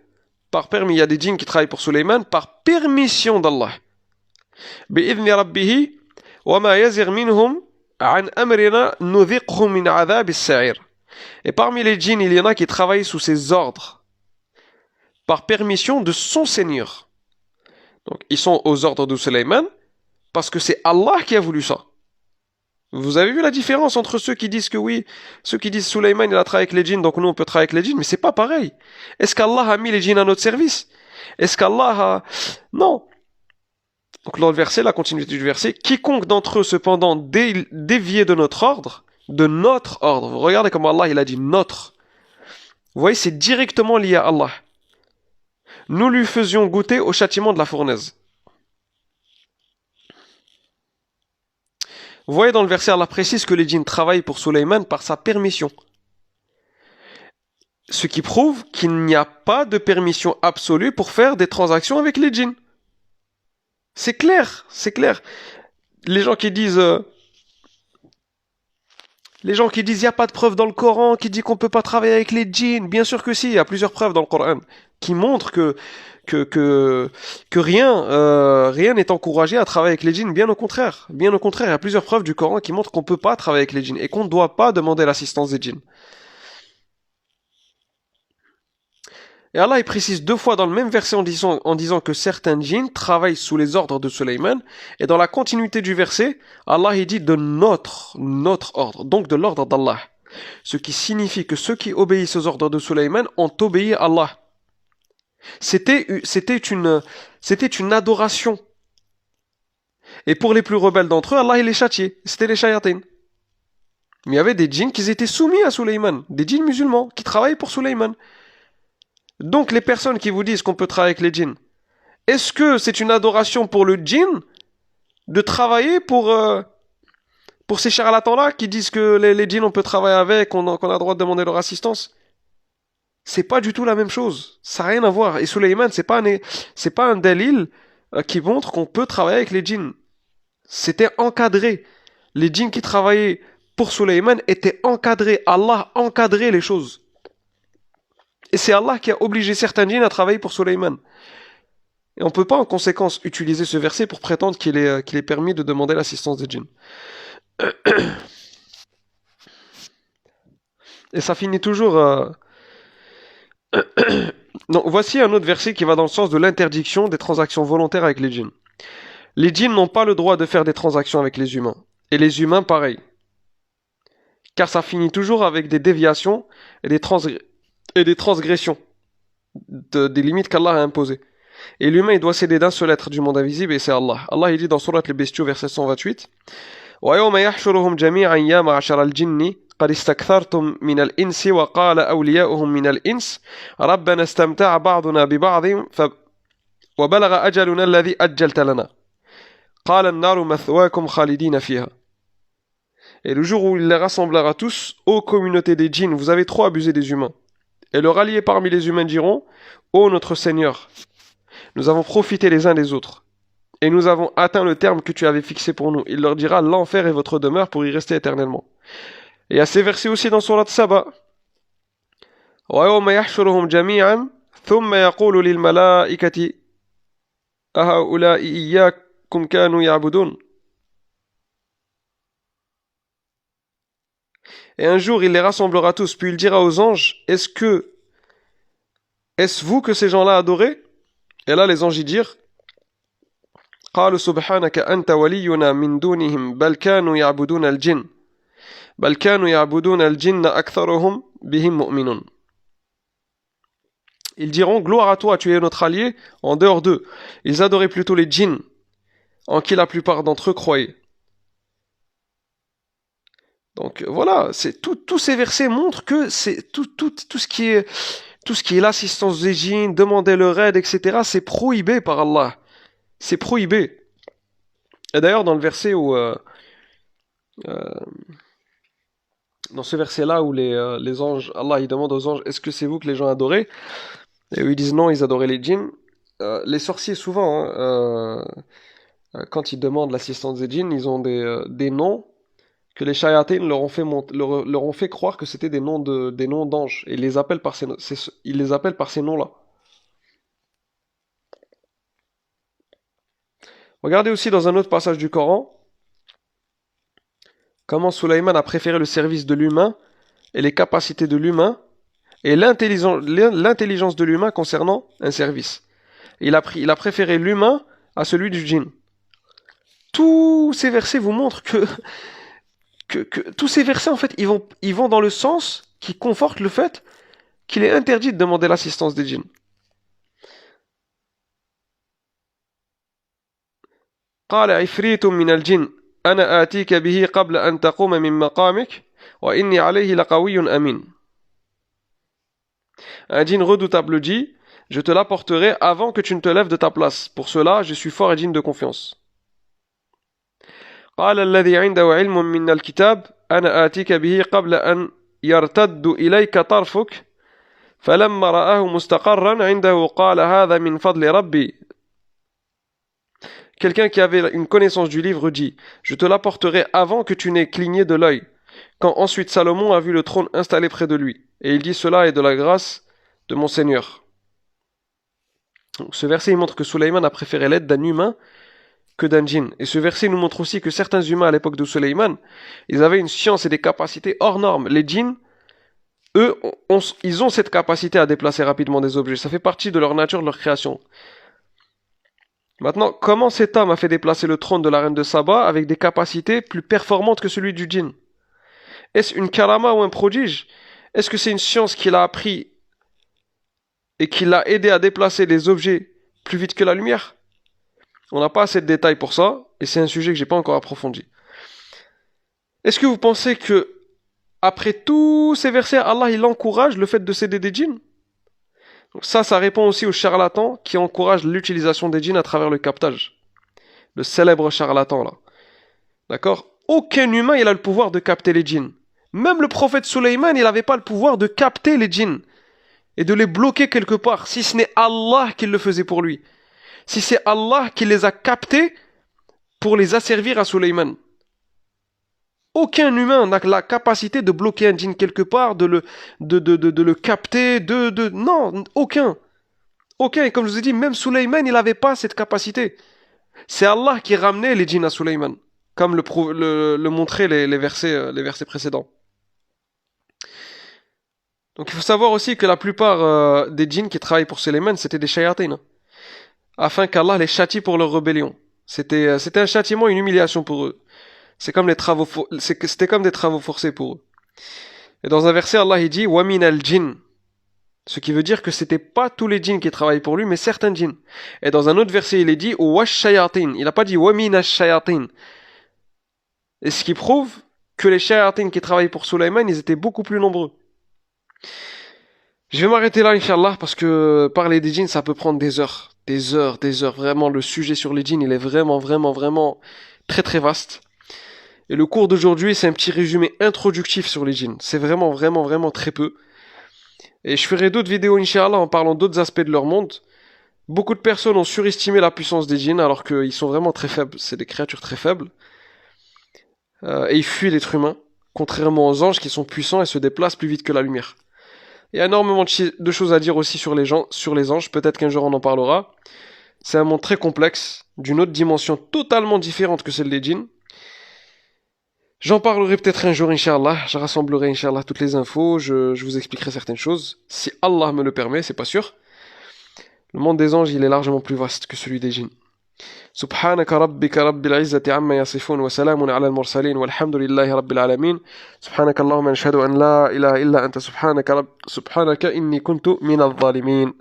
Par permis, il y a des djinns qui travaillent pour Sulayman par permission d'Allah. بِإِذْنِ رَبِّهِ وَمَا يَزِغْ مِنْهُمْ عَنْ أَمْرِنَا نُذِقْهُ مِنْ عَذَابِ السَّعِيرِ. Et parmi les djinns, il y en a qui travaillent sous ses ordres, par permission de son Seigneur. Donc, ils sont aux ordres de Sulayman, parce que c'est Allah qui a voulu ça. Vous avez vu la différence entre ceux qui disent que oui, ceux qui disent Sulayman il a travaillé avec les djinns, donc nous on peut travailler avec les djinns, mais c'est pas pareil. Est-ce qu'Allah a mis les djinns à notre service? Est-ce qu'Allah a... Non. Donc dans le verset, la continuité du verset, quiconque d'entre eux cependant dévié de notre ordre, regardez comment Allah il a dit notre. Vous voyez, c'est directement lié à Allah. Nous lui faisions goûter au châtiment de la fournaise. Vous voyez dans le verset, Allah précise que les djinns travaillent pour Sulayman par sa permission. Ce qui prouve qu'il n'y a pas de permission absolue pour faire des transactions avec les djinns. C'est clair, c'est clair. Les gens qui disent il n'y a pas de preuve dans le Coran qui dit qu'on ne peut pas travailler avec les djinns. Bien sûr que si, il y a plusieurs preuves dans le Coran qui montrent que rien n'est encouragé à travailler avec les djinns. Bien au contraire, il y a plusieurs preuves du Coran qui montrent qu'on ne peut pas travailler avec les djinns et qu'on ne doit pas demander l'assistance des djinns. Et Allah il précise 2 fois dans le même verset en disant que certains djinns travaillent sous les ordres de Sulayman. Et dans la continuité du verset, Allah il dit de notre ordre, donc de l'ordre d'Allah. Ce qui signifie que ceux qui obéissent aux ordres de Sulayman ont obéi à Allah. C'était une adoration. Et pour les plus rebelles d'entre eux, Allah il les châtiait. C'était les shayatin. Mais il y avait des djinns qui étaient soumis à Sulayman, des djinns musulmans qui travaillent pour Sulayman. Donc les personnes qui vous disent qu'on peut travailler avec les djinns, est-ce que c'est une adoration pour le djinn de travailler pour ces charlatans-là qui disent que les djinns on peut travailler avec, qu'on a le droit de demander leur assistance? C'est pas du tout la même chose. Ça n'a rien à voir. Et Sulayman, c'est pas un dalil qui montre qu'on peut travailler avec les djinns. C'était encadré. Les djinns qui travaillaient pour Sulayman étaient encadrés. Allah encadrait les choses. Et c'est Allah qui a obligé certains djinns à travailler pour Sulayman. Et on ne peut pas en conséquence utiliser ce verset pour prétendre qu'il est permis de demander l'assistance des djinns. Et ça finit toujours... Donc voici un autre verset qui va dans le sens de l'interdiction des transactions volontaires avec les djinns. Les djinns n'ont pas le droit de faire des transactions avec les humains. Et les humains, pareil. Car ça finit toujours avec des déviations et des transgressions des limites qu'Allah a imposées. Et l'humain, il doit s'aider d'un seul être du monde invisible, et c'est Allah. Allah, il dit dans Surat les Bestiaux, verset 128, وَيَوْمَ يَحْشُرُهُمْ جَمِيعًا يَا مَعْشَرَ الْجِنِّ قد استكثرتم من الإنس وقال أولياؤهم من الإنس ربنا استمتع بعضنا ببعض وبلغ أجلنا الذي أجلت لنا قال النار مثواكم خالدين فيها. Et le jour où il les rassemblera tous, ô communauté des djinns, vous avez trop abusé des humains. Et le ralliés parmi les humains diront, ô notre Seigneur, nous avons profité les uns des autres, et nous avons atteint le terme que tu avais fixé pour nous. Il leur dira, l'enfer est votre demeure pour y rester éternellement. Et à ces versets aussi dans Surat Saba. وَيَوْمَ يَحْشُرُهُمْ جَمِيعًا ثُمَّ يَقُولُ لِلْمَلَائِكَةِ أَهَؤُلَاءِ إِيَّاكُمْ كَانُوا يَعْبُدُونَ. Et un jour, il les rassemblera tous, puis il dira aux anges, est-ce vous que ces gens-là adoraient? Et là, les anges y dirent, قالوا سبحانك أنت ولينا من دونهم بل كانوا يعبدون الجن بل كانوا يعبدون الجن أكثرهم بهم مؤمنون. Ils diront, gloire à toi, tu es notre allié en dehors d'eux. Ils adoraient plutôt les djinns, en qui la plupart d'entre eux croyaient. Donc voilà, tous ces versets montrent que c'est tout ce qui est l'assistance des djinns, demander leur aide, etc., c'est prohibé par Allah. C'est prohibé. Et d'ailleurs, dans le verset où... dans ce verset-là où les anges, Allah il demande aux anges, est-ce que c'est vous que les gens adoraient? Et eux ils disent non, ils adoraient les djinns. Les sorciers souvent, quand ils demandent l'assistance des djinns, ils ont des noms que les shayatines leur ont fait croire que c'était des noms d'anges. Et ils les appellent par ces noms-là. Regardez aussi dans un autre passage du Coran comment Sulayman a préféré le service de l'humain et les capacités de l'humain et l'intelligence de l'humain concernant un service. Il a préféré l'humain à celui du djinn. Tous ces versets vous montrent que tous ces versets, en fait, ils vont dans le sens qui conforte le fait qu'il est interdit de demander l'assistance des djinns. قال عفريت من الجن أنا آتيك به قبل أن تقوم من مقامك وإني عليه لقوي أمين. Un djinn redoutable dit, je te l'apporterai avant que tu ne te lèves de ta place. Pour cela, je suis fort et digne de confiance. قال الذي عنده علم من الكتاب أنا آتيك به قبل أن يرتد إليك طرفك فلما رآه مستقرا عنده قال هذا من فضل ربي. Quelqu'un qui avait une connaissance du livre dit, je te l'apporterai avant que tu n'aies cligné de l'œil. Quand ensuite Salomon a vu le trône installé près de lui. Et il dit, cela est de la grâce de mon Seigneur. Donc, ce verset il montre que Sulayman a préféré l'aide d'un humain que d'un djinn. Et ce verset nous montre aussi que certains humains à l'époque de Sulayman, ils avaient une science et des capacités hors normes. Les djinns, eux, ils ont cette capacité à déplacer rapidement des objets. Ça fait partie de leur nature, de leur création. Maintenant, comment cet homme a fait déplacer le trône de la reine de Saba avec des capacités plus performantes que celui du djinn? Est-ce une karama ou un prodige? Est-ce que c'est une science qu'il a appris et qui l'a aidé à déplacer les objets plus vite que la lumière? On n'a pas assez de détails pour ça, et c'est un sujet que j'ai pas encore approfondi. Est-ce que vous pensez que, après tous ces versets, Allah il encourage le fait de s'aider des djinns? Donc ça répond aussi aux charlatans qui encouragent l'utilisation des djinns à travers le captage. Le célèbre charlatan là. D'accord? Aucun humain il a le pouvoir de capter les djinns. Même le prophète Sulayman, il n'avait pas le pouvoir de capter les djinns et de les bloquer quelque part, si ce n'est Allah qui le faisait pour lui. Si c'est Allah qui les a captés pour les asservir à Sulayman. Aucun humain n'a la capacité de bloquer un djinn quelque part, de le capter, non, aucun. Aucun. Et comme je vous ai dit, même Sulayman, il n'avait pas cette capacité. C'est Allah qui ramenait les djinns à Sulayman, comme le montraient les versets précédents. Donc il faut savoir aussi que la plupart des djinns qui travaillent pour Sulayman, c'était des shayatines, afin qu'Allah les châtie pour leur rébellion. C'était un châtiment, une humiliation pour eux. C'était comme des travaux forcés pour eux. Et dans un verset, Allah il dit Wamin al-jinn, ce qui veut dire que c'était pas tous les djinns qui travaillent pour lui, mais certains djinns. Et dans un autre verset, il est dit Wash shayatin. Il n'a pas dit Wamin al-shayatin. Et ce qui prouve que les shayatin qui travaillent pour Sulayman, ils étaient beaucoup plus nombreux. Je vais m'arrêter là, Inch'Allah, parce que parler des djinns, ça peut prendre des heures. Des heures, des heures. Vraiment, le sujet sur les djinns, il est vraiment très très vaste. Et le cours d'aujourd'hui, c'est un petit résumé introductif sur les djinns. C'est vraiment très peu. Et je ferai d'autres vidéos, Inch'Allah, en parlant d'autres aspects de leur monde. Beaucoup de personnes ont surestimé la puissance des djinns, alors qu'ils sont vraiment très faibles. C'est des créatures très faibles. Et ils fuient l'être humain, contrairement aux anges qui sont puissants et se déplacent plus vite que la lumière. Il y a énormément de choses à dire aussi sur les anges, peut-être qu'un jour on en parlera. C'est un monde très complexe, d'une autre dimension totalement différente que celle des djinns. J'en parlerai peut-être un jour, Inch'Allah. Je rassemblerai, Inch'Allah, toutes les infos. Je vous expliquerai certaines choses. Si Allah me le permet, c'est pas sûr. Le monde des anges, il est largement plus vaste que celui des djinns. سبحانك ربك رب العزة عما يصفون وسلام على المرسلين والحمد لله رب العالمين سبحانك اللهم نشهد أن لا إله إلا أنت سبحانك إني كنت من الظالمين